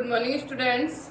Morning students,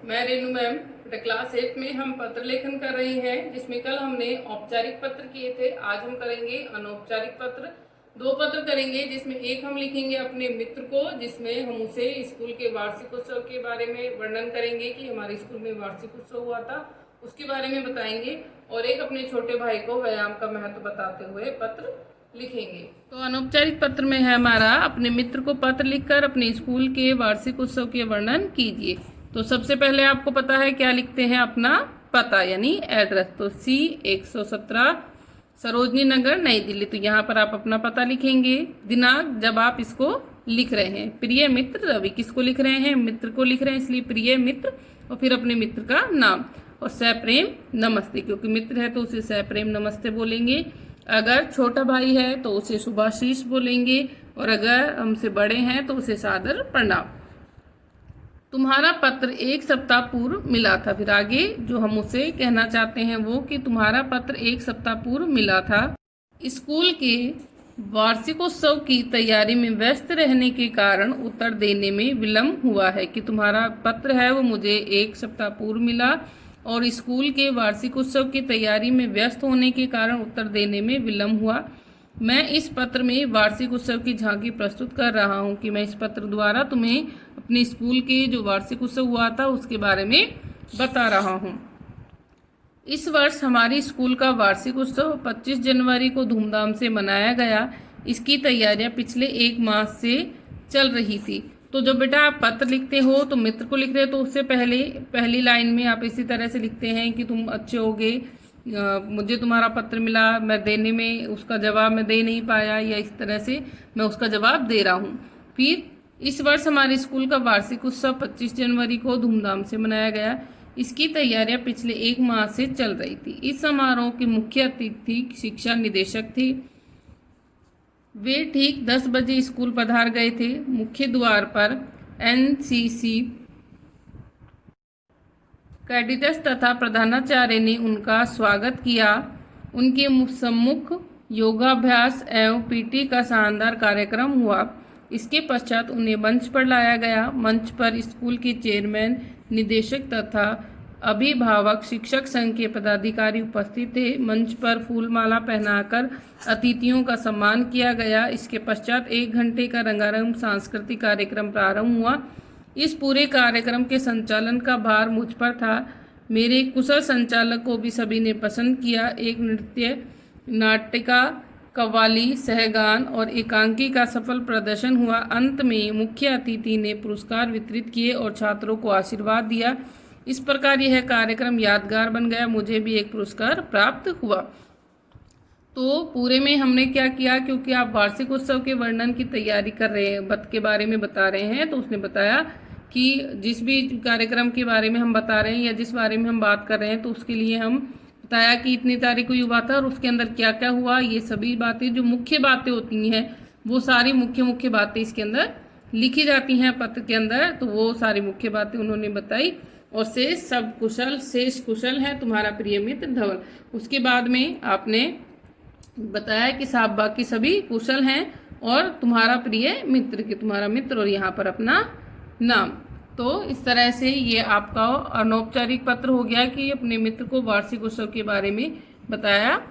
मैं Renu ma'am. Class 8 में हम पत्र लेखन कर रहे हैं, जिसमें कल हमने औपचारिक पत्र किए थे। आज हम करेंगे अनौपचारिक पत्र। 2 पत्र करेंगे, जिसमें एक हम लिखेंगे अपने मित्र को, जिसमें हम उसे स्कूल के वार्षिक उत्सव के बारे में वर्णन करेंगे कि हमारे स्कूल में वार्षिक उत्सव हुआ था, उसके बारे में बताएंगे। और एक अपने छोटे भाई को व्यायाम का महत्व बताते हुए पत्र लिखेंगे। तो अनौपचारिक पत्र में है हमारा, अपने मित्र को पत्र लिखकर अपने स्कूल के वार्षिक उत्सव के वर्णन कीजिए। तो सबसे पहले आपको पता है क्या लिखते हैं, अपना पता यानी एड्रेस। तो C 117 सरोजनी नगर नई दिल्ली। तो यहाँ पर आप अपना पता लिखेंगे। दिनांक जब आप इसको लिख रहे हैं। प्रिय मित्र रवि, किसको लिख रहे हैं, मित्र को लिख रहे हैं, इसलिए प्रिय मित्र, और फिर अपने मित्र का नाम। और सप्रेम नमस्ते, क्योंकि मित्र है तो उसे सप्रेम नमस्ते बोलेंगे। अगर छोटा भाई है तो उसे शुभाशीष बोलेंगे, और अगर हमसे बड़े हैं तो उसे सादर प्रणाम। तुम्हारा पत्र 1 सप्ताह पूर्व मिला था। फिर आगे जो हम उसे कहना चाहते हैं वो कि तुम्हारा पत्र 1 सप्ताह पूर्व मिला था। स्कूल के वार्षिकोत्सव की तैयारी में व्यस्त रहने के कारण उत्तर देने में विलम्ब हुआ है। कि तुम्हारा पत्र है वो मुझे 1 सप्ताह पूर्व मिला, और स्कूल के वार्षिक उत्सव की तैयारी में व्यस्त होने के कारण उत्तर देने में विलम्ब हुआ। मैं इस पत्र में वार्षिक उत्सव की झांकी प्रस्तुत कर रहा हूं। कि मैं इस पत्र द्वारा तुम्हें अपने स्कूल के जो वार्षिक उत्सव हुआ था उसके बारे में बता रहा हूं। इस वर्ष हमारी स्कूल का वार्षिक उत्सव 25 जनवरी को धूमधाम से मनाया गया। इसकी तैयारियां पिछले 1 माह से चल रही थी। तो जब बेटा आप पत्र लिखते हो तो मित्र को लिख रहे हो तो उससे पहले पहली लाइन में आप इसी तरह से लिखते हैं कि तुम अच्छे होगे, मुझे तुम्हारा पत्र मिला, मैं देने में उसका जवाब मैं दे नहीं पाया, या इस तरह से मैं उसका जवाब दे रहा हूँ। फिर इस वर्ष हमारे स्कूल का वार्षिक उत्सव 25 जनवरी को धूमधाम से मनाया गया। इसकी तैयारियां पिछले 1 माह से चल रही थी। इस समारोह के मुख्य अतिथि शिक्षा निदेशक थे। वे ठीक 10 बजे स्कूल पधार गए थे। मुख्य द्वार पर NCC कैडेट्स तथा प्रधानाचार्य ने उनका स्वागत किया। उनके सम्मुख योगाभ्यास एवं PT का शानदार कार्यक्रम हुआ। इसके पश्चात उन्हें मंच पर लाया गया। मंच पर स्कूल के चेयरमैन, निदेशक तथा अभिभावक शिक्षक संघ के पदाधिकारी उपस्थित थे। मंच पर फूलमाला पहनाकर अतिथियों का सम्मान किया गया। इसके पश्चात 1 घंटे का रंगारंग सांस्कृतिक कार्यक्रम प्रारंभ हुआ। इस पूरे कार्यक्रम के संचालन का भार मुझ पर था। मेरे कुशल संचालक को भी सभी ने पसंद किया। एक नृत्य, नाटिका, कव्वाली, सहगान और एकांकी का सफल प्रदर्शन हुआ। अंत में मुख्य अतिथि ने पुरस्कार वितरित किए और छात्रों को आशीर्वाद दिया। इस प्रकार यह कार्यक्रम यादगार बन गया। मुझे भी एक पुरस्कार प्राप्त हुआ। तो पूरे में हमने क्या किया, क्योंकि आप वार्षिक उत्सव के वर्णन की तैयारी कर रहे हैं, के बारे में बता रहे हैं, तो उसने बताया कि जिस भी कार्यक्रम के बारे में हम बता रहे हैं या जिस बारे में हम बात कर रहे हैं तो उसके लिए हम बताया कि इतनी तारीख को हुआ था और उसके अंदर क्या क्या हुआ। ये सभी बातें जो मुख्य बातें होती हैं वो सारी मुख्य बातें इसके अंदर लिखी जाती हैं पत्र के अंदर। तो वो सारी मुख्य बातें उन्होंने बताई। और शेष कुशल है तुम्हारा प्रिय मित्र धवल। उसके बाद में आपने बताया कि साहब बाकी सभी कुशल हैं और तुम्हारा प्रिय मित्र के तुम्हारा मित्र और यहाँ पर अपना नाम। तो इस तरह से ये आपका अनौपचारिक पत्र हो गया कि अपने मित्र को वार्षिक उत्सव के बारे में बताया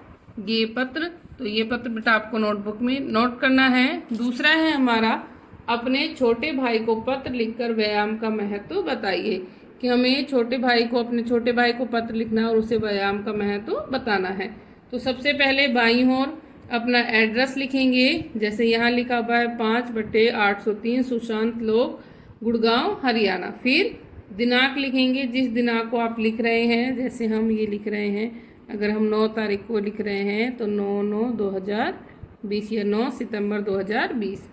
ये पत्र। तो ये पत्र बेटा आपको नोटबुक में नोट करना है। दूसरा है हमारा, अपने छोटे भाई को पत्र लिखकर व्यायाम का महत्व बताइए। कि हमें अपने छोटे भाई को पत्र लिखना और उसे व्यायाम का महत्व बताना है। तो सबसे पहले बाईं ओर अपना एड्रेस लिखेंगे। जैसे यहाँ लिखा हुआ है 5/803 सुशांत लोक, गुड़गांव, हरियाणा। फिर दिनांक लिखेंगे, जिस दिनांक को आप लिख रहे हैं। जैसे हम ये लिख रहे हैं, अगर हम 9 तारीख को लिख रहे हैं तो 9/9/2020 या 9 सितंबर 2020।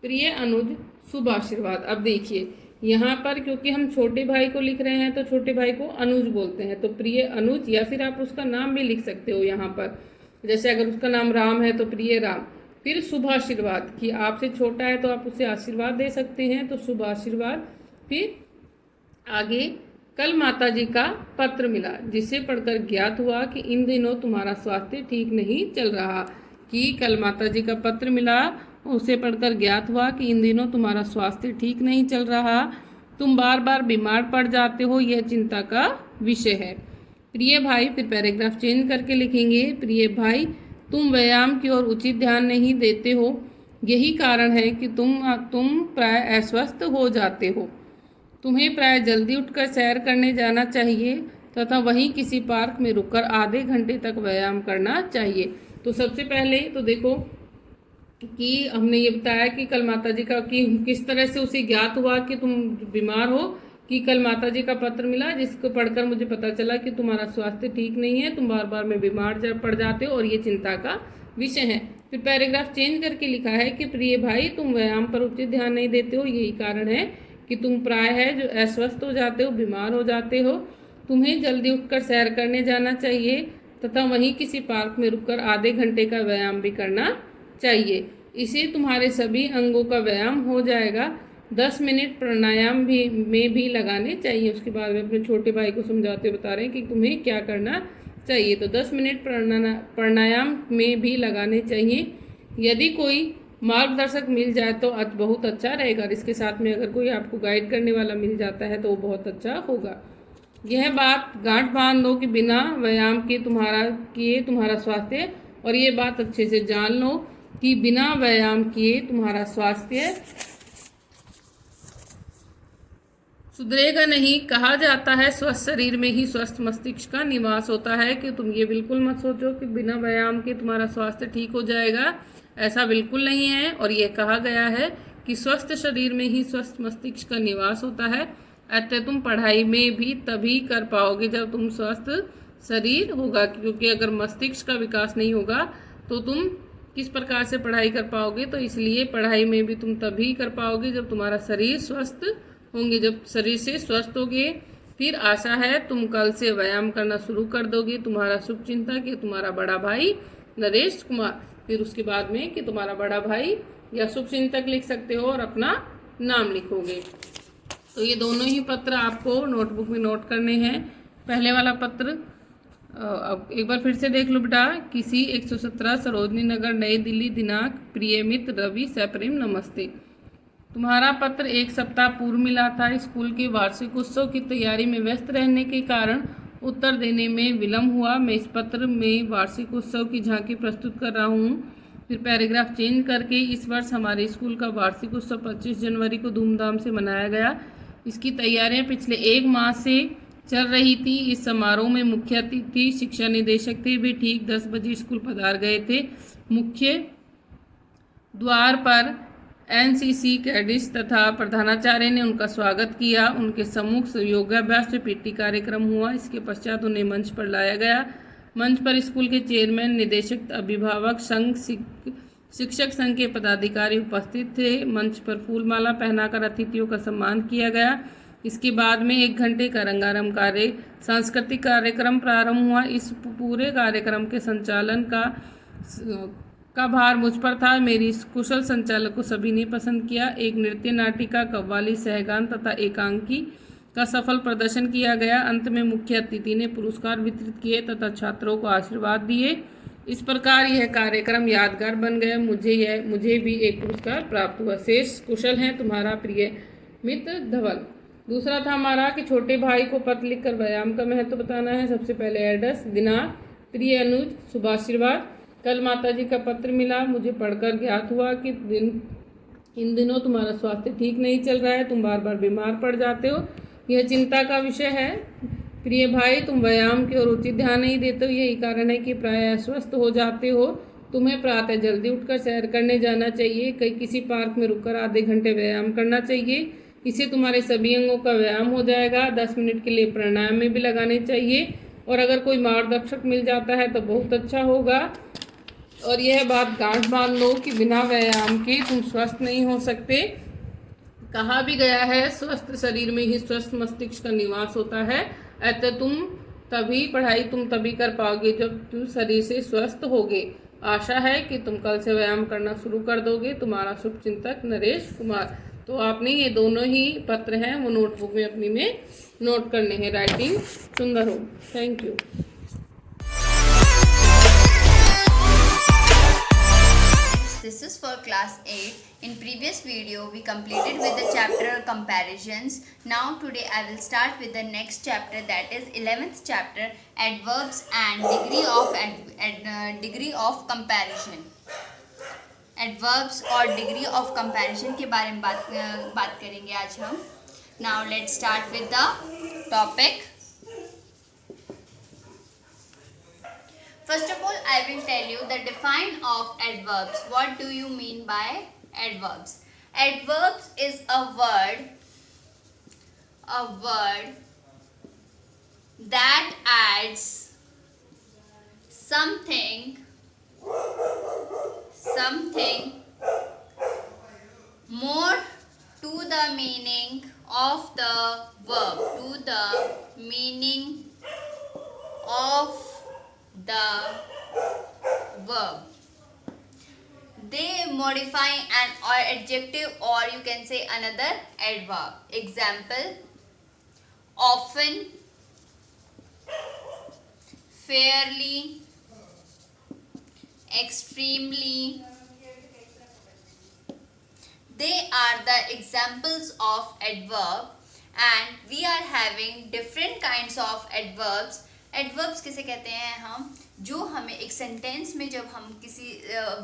प्रिय अनुज, शुभ आशीर्वाद। अब देखिए यहाँ पर क्योंकि हम छोटे भाई को लिख रहे हैं तो छोटे भाई को अनुज बोलते हैं। तो प्रिय अनुज, या फिर आप उसका नाम भी लिख सकते हो यहाँ पर। जैसे अगर उसका नाम राम है तो प्रिय राम। फिर शुभ आशीर्वाद, कि आपसे छोटा है तो आप उसे आशीर्वाद दे सकते हैं, तो शुभ आशीर्वाद। फिर आगे, कल माताजी का पत्र मिला, जिसे पढ़कर ज्ञात हुआ कि इन दिनों तुम्हारा स्वास्थ्य ठीक नहीं चल रहा। कि कल माताजी का पत्र मिला, उसे पढ़कर ज्ञात हुआ कि इन दिनों तुम्हारा स्वास्थ्य ठीक नहीं चल रहा। तुम बार बार बीमार पड़ जाते हो, यह चिंता का विषय है। प्रिय भाई, फिर पैराग्राफ चेंज करके लिखेंगे। प्रिय भाई, तुम व्यायाम की ओर उचित ध्यान नहीं देते हो, यही कारण है कि तुम प्राय अस्वस्थ हो जाते हो। तुम्हें प्राय जल्दी उठकर सैर करने जाना चाहिए तथा वहीं किसी पार्क में रुककर आधे घंटे तक व्यायाम करना चाहिए। तो सबसे पहले तो देखो कि हमने ये बताया कि कल माताजी का कि किस तरह से उसे ज्ञात हुआ कि तुम बीमार हो, कि कल माताजी का पत्र मिला जिसको पढ़कर मुझे पता चला कि तुम्हारा स्वास्थ्य ठीक नहीं है, तुम बार बार में बीमार पड़ जाते हो और ये चिंता का विषय है। फिर पैराग्राफ चेंज करके लिखा है कि प्रिय भाई, तुम व्यायाम पर उचित ध्यान नहीं देते हो, यही कारण है कि तुम प्राय है जो अस्वस्थ हो जाते हो, बीमार हो जाते हो। तुम्हें जल्दी उठकर सैर करने जाना चाहिए तथा वहीं किसी पार्क में रुककर आधे घंटे का व्यायाम भी करना चाहिए। इससे तुम्हारे सभी अंगों का व्यायाम हो जाएगा। 10 मिनट प्राणायाम में भी लगाने चाहिए। उसके बाद वे अपने छोटे भाई को समझाते बता रहे हैं कि तुम्हें क्या करना चाहिए। तो 10 मिनट प्राणायाम में भी लगाने चाहिए। यदि कोई मार्गदर्शक मिल जाए तो बहुत अच्छा रहेगा। इसके साथ में अगर कोई आपको गाइड करने वाला मिल जाता है तो वो बहुत अच्छा होगा। यह बात गांठ बांध लो कि बिना व्यायाम के तुम्हारा स्वास्थ्य, और ये बात अच्छे से जान लो कि बिना व्यायाम किए तुम्हारा स्वास्थ्य सुधरेगा नहीं। कहा जाता है स्वस्थ शरीर में ही स्वस्थ मस्तिष्क का निवास होता है, कि तुम ये बिल्कुल मत सोचो कि बिना व्यायाम के तुम्हारा स्वास्थ्य ठीक हो जाएगा, ऐसा बिल्कुल नहीं है। और यह कहा गया है कि स्वस्थ शरीर में ही स्वस्थ मस्तिष्क का निवास होता है। अतः तुम पढ़ाई में भी तभी कर पाओगे जब तुम स्वस्थ शरीर होगा, क्योंकि अगर मस्तिष्क का विकास नहीं होगा तो तुम किस प्रकार से पढ़ाई कर पाओगे। तो इसलिए पढ़ाई में भी तुम तभी कर पाओगे जब तुम्हारा शरीर स्वस्थ होंगे। जब शरीर से स्वस्थ होगे, फिर आशा है तुम कल से व्यायाम करना शुरू कर दोगे। तुम्हारा शुभचिंतक कि तुम्हारा बड़ा भाई नरेश कुमार। फिर उसके बाद में कि तुम्हारा बड़ा भाई या शुभचिंतक लिख सकते हो और अपना नाम लिखोगे। तो ये दोनों ही पत्र आपको नोटबुक में नोट करने हैं। पहले वाला पत्र अब एक बार फिर से देख लो बेटा। किसी 117 सरोजनी नगर, नई दिल्ली, दिनांक प्रिय मित्र रवि सप्रेम नमस्ते। तुम्हारा पत्र एक सप्ताह पूर्व मिला था। स्कूल के वार्षिक उत्सव की तैयारी में व्यस्त रहने के कारण उत्तर देने में विलम्ब हुआ। मैं इस पत्र में वार्षिक उत्सव की झांकी प्रस्तुत कर रहा हूँ। फिर पैराग्राफ चेंज करके इस वर्ष हमारे स्कूल का वार्षिक उत्सव 25 जनवरी को धूमधाम से मनाया गया। इसकी तैयारियां पिछले 1 माह से चल रही थी। इस समारोह में मुख्य अतिथि शिक्षा निदेशक थे। वे ठीक 10 बजे स्कूल पधार गए थे। मुख्य द्वार पर एनसीसी कैडेट्स तथा प्रधानाचार्य ने उनका स्वागत किया। उनके सम्मुख योगाभ्यास से पीटी कार्यक्रम हुआ। इसके पश्चात उन्हें मंच पर लाया गया। मंच पर स्कूल के चेयरमैन, निदेशक, अभिभावक संघ, शिक्षक संघ के पदाधिकारी उपस्थित थे। मंच पर फूलमाला पहनाकर अतिथियों का सम्मान किया गया। इसके बाद में 1 घंटे का रंगारंग सांस्कृतिक कार्यक्रम प्रारंभ हुआ। इस पूरे कार्यक्रम के संचालन का भार मुझ पर था। मेरी कुशल संचालक को सभी ने पसंद किया। एक नृत्य नाटिका, कव्वाली, सहगान तथा एकांकी का सफल प्रदर्शन किया गया। अंत में मुख्य अतिथि ने पुरस्कार वितरित किए तथा छात्रों को आशीर्वाद दिए। इस प्रकार यह कार्यक्रम यादगार बन गया। मुझे भी एक पुरस्कार प्राप्त हुआ। शेष कुशल हैं तुम्हारा प्रिय मित्र धवल। दूसरा था हमारा कि छोटे भाई को पत्र लिखकर व्यायाम का महत्व बताना है। सबसे पहले एड्रेस, दिनांक प्रिय अनुज, शुभाशीर्वाद। कल माताजी का पत्र मिला। मुझे पढ़कर ज्ञात हुआ कि इन दिनों तुम्हारा स्वास्थ्य ठीक नहीं चल रहा है, तुम बार बार बीमार पड़ जाते हो, यह चिंता का विषय है। प्रिय भाई, तुम व्यायाम की ओर उचित ध्यान नहीं देते हो, यही कारण है कि प्राय अस्वस्थ हो जाते हो। तुम्हें प्रातः जल्दी उठकर सैर करने जाना चाहिए। किसी पार्क में रुककर आधे घंटे व्यायाम करना चाहिए। इससे तुम्हारे सभी अंगों का व्यायाम हो जाएगा। 10 मिनट के लिए प्राणायाम में भी लगाने चाहिए, और अगर कोई मार्गदर्शक मिल जाता है तो बहुत अच्छा होगा। और यह बात गांठ बांध लो कि बिना व्यायाम के तुम स्वस्थ नहीं हो सकते। कहा भी गया है स्वस्थ शरीर में ही स्वस्थ मस्तिष्क का निवास होता है। अतः पढ़ाई तुम तभी कर पाओगे जब तुम शरीर से स्वस्थ होगे। आशा है कि तुम कल से व्यायाम करना शुरू कर दोगे। तुम्हारा शुभचिंतक नरेश कुमार। तो आपने ये दोनों ही पत्र हैं वो नोटबुक में अपनी में नोट करने हैं। राइटिंग सुंदर हो। Thank you. this is for class 8. In previous video we completed with the chapter comparisons. Now today I will start with the next chapter, that is 11th chapter, adverbs and degree of comparison. Adverbs और degree of comparison के बारे में बात करेंगे आज हम. Now let's start with the topic. First of all I will tell you the define of adverbs. What do you mean by adverbs? Adverbs is a word that adds something more to the meaning of the verb, They modify an adjective, or you can say another adverb. Example: often, fairly, extremely. They are the examples of adverb, and we are having different kinds of adverbs. Adverbs किसे कहते हैं हम? जो हमें एक sentence में जब हम किसी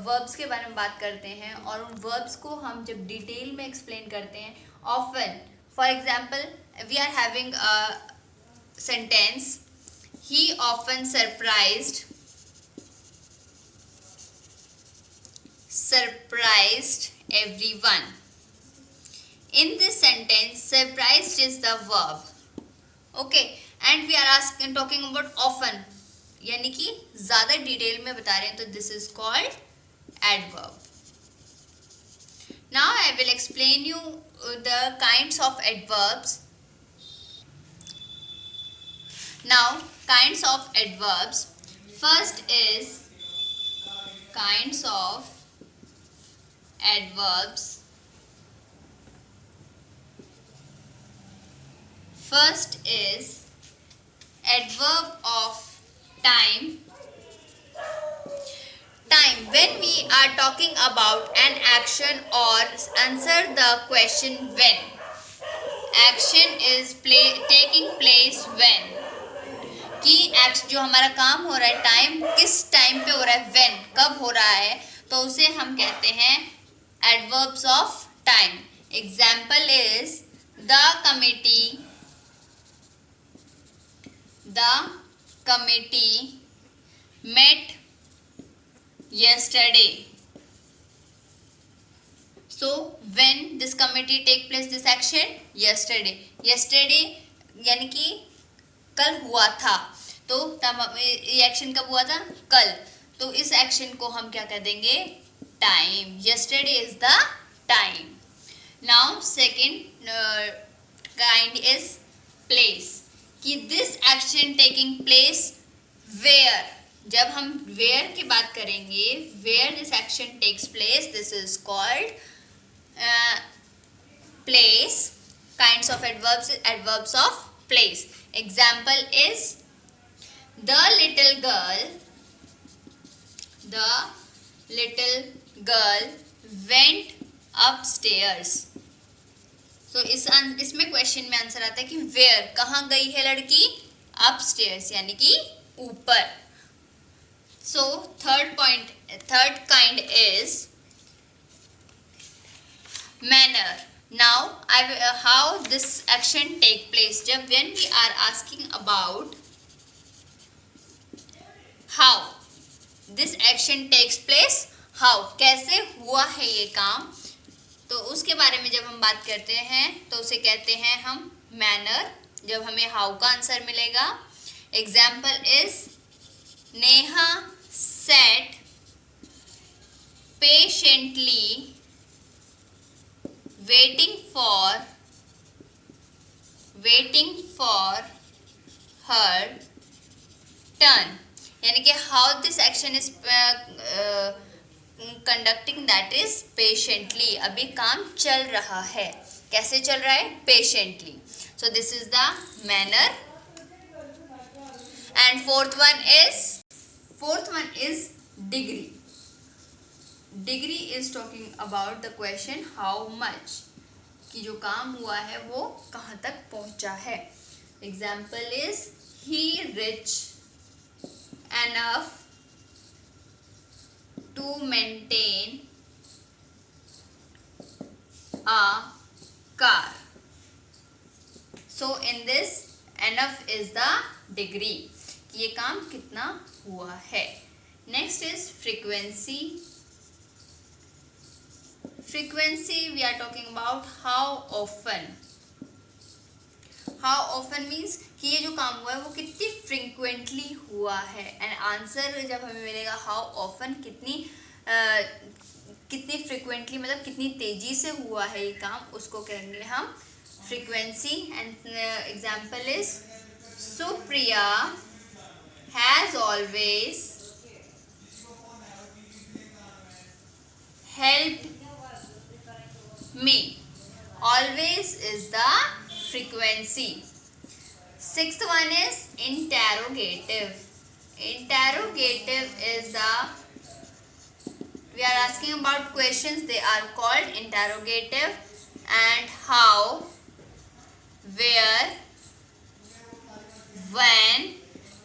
वर्ब्स के बारे में बात करते हैं और उन वर्ब्स को हम जब डिटेल में एक्सप्लेन करते हैं. Often, for example, we are having a sentence: he often surprised everyone. In this sentence, surprised is the verb. Okay, and we are talking about often, यानी कि ज़्यादा डिटेल में बता रहे हैं, तो this is called adverb. Now I will explain you the kinds of adverbs. Now, kinds of adverbs. First is kinds of adverbs. First is adverb of time. Time, when we are talking about an action or answer the question when. Action is taking place when. कि जो हमारा काम हो रहा है, time किस time पे हो रहा है, when, कब हो रहा है, तो उसे हम कहते हैं adverbs of time. Example is the committee met yesterday. So when this committee take place, this action? Yesterday. Yesterday यानी कि कल हुआ था, तो ये एक्शन कब हुआ था? कल. तो इस एक्शन को हम क्या कह देंगे? Time. yesterday is the time. Now second kind is place, कि this action taking place where. जब हम where की बात करेंगे, where this action takes place, this is called place. Kinds of adverbs, adverbs of place. Example is the little girl went upstairs. So इसमें question में answer आता है कि where, कहाँ गई है लड़की? upstairs यानी कि ऊपर. So third kind is manner. Now how this action take place. जब when we are asking about how this action takes place, how, कैसे हुआ है ये काम, तो उसके बारे में जब हम बात करते हैं तो उसे कहते हैं हम manner. जब हमें how का आंसर मिलेगा. Example is Neha sat patiently waiting for her turn. यानी कि how this action is conducting, that is patiently. अभी काम चल रहा है. कैसे चल रहा है? patiently. So this is the manner. And fourth one is degree. Degree is talking about the question how much, कि जो काम हुआ है वो कहाँ तक पहुँचा है. Example is he rich enough to maintain a car. So in this enough is the degree, ये काम कितना हुआ है. Next is frequency. Frequency we are talking about how often. How often means कि ये जो काम हुआ है वो कितनी frequently हुआ है. And answer जब हमें मिलेगा how often, कितनी फ्रिक्वेंटली मतलब कितनी तेजी से हुआ है ये काम, उसको कहेंगे हम frequency. And example is Supriya has always helped me. Always is the frequency. Sixth one is interrogative. Interrogative is the, we are asking about questions, they are called interrogative. And how, where, when,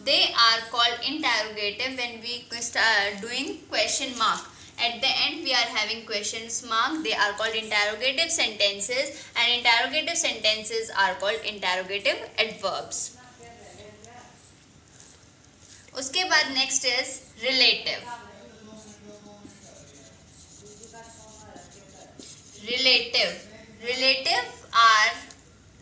they are called interrogative when we start doing question mark. At the end we are having questions mark, they are called interrogative sentences, and interrogative sentences are called interrogative adverbs. उसके बाद next is relative. Relative are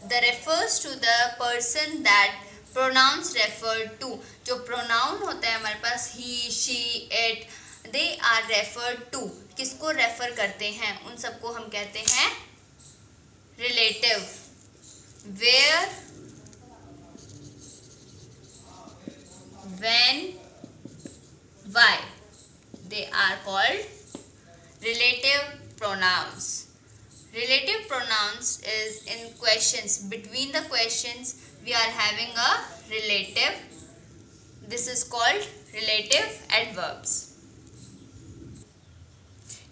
the refers to the person that pronouns refer to. जो pronoun होता है हमारे पास he, she, it, they are referred to. किसको refer करते हैं, उन सबको हम कहते हैं relative. Where, when, why, they are called relative pronouns. Relative pronouns is in questions. Between the questions we are having a relative. This is called relative adverbs.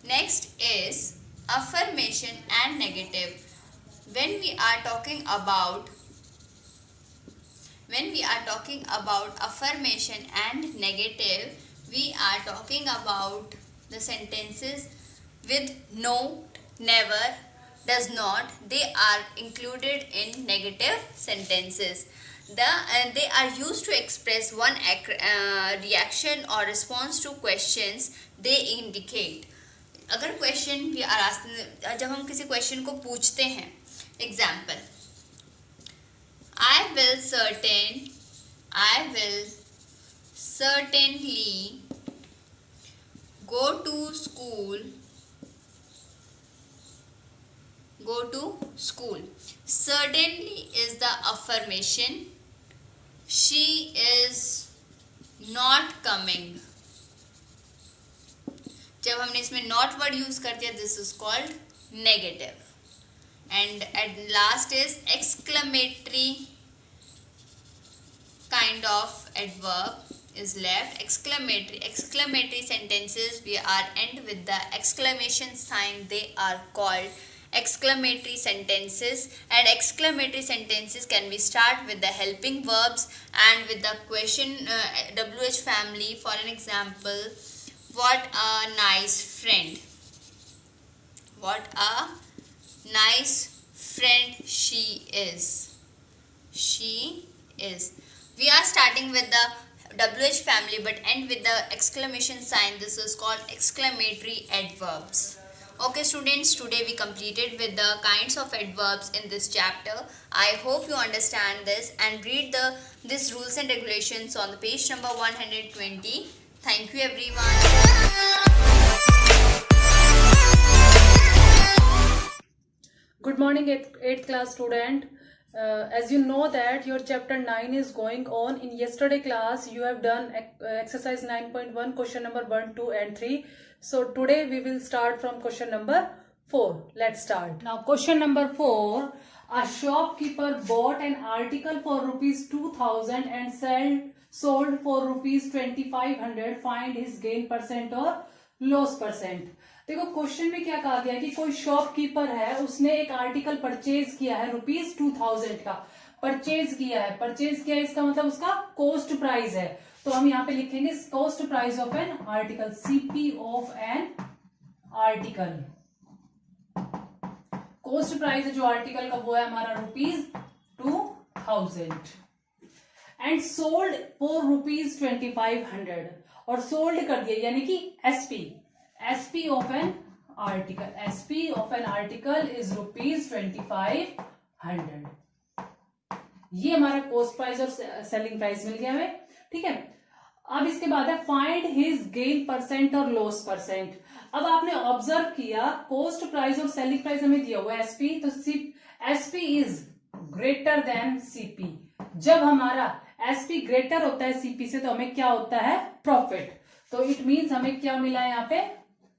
Next is affirmation and negative. When we are talking about affirmation and negative, we are talking about the sentences with no, never, does not. They are included in negative sentences. They are used to express one reaction or response to questions they indicate. अगर question भी जब हम किसी question को पूछते हैं, example I will certainly go to school. Certainly is the affirmation. She is not coming. जब हमने इसमें not word use कर दिया, this is called negative. And at last is exclamatory kind of adverb is left. Exclamatory sentences we are end with the exclamation sign. They are called exclamatory sentences, and exclamatory sentences can be start with the helping verbs and with the question WH family. For an example, what a nice friend. What a nice friend she is. She is. We are starting with the WH family but end with the exclamation sign. This is called exclamatory adverbs. Okay students, today we completed with the kinds of adverbs in this chapter. I hope you understand this and read these rules and regulations on the page number 120. Thank you everyone. Good morning 8th class student. As you know that your chapter 9 is going on. In yesterday class you have done exercise 9.1 question number 1, 2 and 3. So today we will start from question number 4. Let's start. Now question number 4. A shopkeeper bought an article for rupees 2000 and sold for rupees 2500. Find his gain percent or loss percent. देखो question में क्या कहा गया है कि कोई shopkeeper है, उसने एक आर्टिकल परचेज किया है ₹2000 का परचेज किया है। परचेज किया है इसका मतलब उसका कॉस्ट प्राइस है, तो हम यहाँ पे लिखेंगे cost price of an article, CP of an article. Cost price जो आर्टिकल का वो है हमारा ₹2000 एंड सोल्ड फॉर ₹2500 और सोल्ड कर दिया यानी कि SP of an article, SP of an article is ₹2500। ये हमारा कॉस्ट प्राइस और सेलिंग प्राइस मिल गया हमें, ठीक है। अब इसके बाद है फाइंड हिज गेन परसेंट और लॉस परसेंट। अब आपने ऑब्जर्व किया कॉस्ट प्राइस और सेलिंग प्राइस हमें दिया हुआ है एसपी, तो SP is greater than CP. जब हमारा एसपी ग्रेटर होता है सीपी से तो हमें क्या होता है, प्रॉफिट। तो इट मींस हमें क्या मिला है यहाँ पे,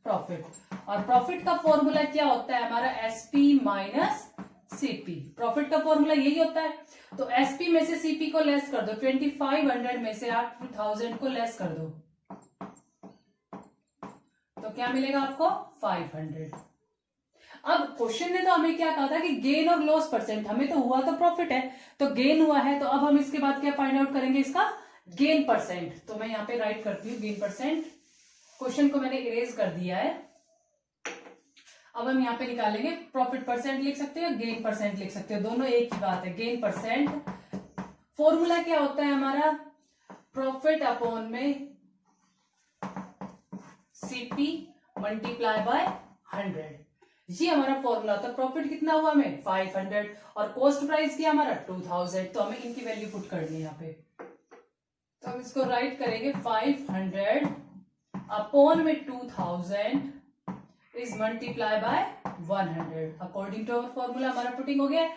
प्रॉफिट। और प्रॉफिट का फॉर्मूला क्या होता है हमारा, एसपी माइनस सीपी। प्रॉफिट का फॉर्मूला यही होता है। तो एसपी में से सीपी को लेस कर दो, 2500 में से आप 1000 को लेस कर दो, तो क्या मिलेगा आपको 500। अब क्वेश्चन ने तो हमें क्या कहा था कि गेन और लॉस परसेंट, हमें तो हुआ तो प्रॉफिट है, तो गेन हुआ है, तो अब हम इसके बाद क्या फाइंड आउट करेंगे, इसका गेन परसेंट। तो मैं यहाँ पे राइट करती हूँ गेन परसेंट। क्वेश्चन को मैंने इरेज कर दिया है। अब हम यहाँ पे निकालेंगे, प्रॉफिट परसेंट लिख सकते हो, गेन परसेंट लिख सकते हो, दोनों एक ही बात है। गेन परसेंट फॉर्मूला क्या होता है हमारा, प्रॉफिट अपॉन में सीपी मल्टीप्लाई बाय 100, ये हमारा फॉर्मूला होता है। प्रॉफिट कितना हुआ हमें 500 और कॉस्ट प्राइस किया हमारा 2000, तो हमें इनकी वैल्यू पुट करनी है यहाँ पे। तो हम इसको राइट करेंगे 500 अपॉन में 2000 is multiply by 100 according to our formula. हमारा पुटिंग हो गया,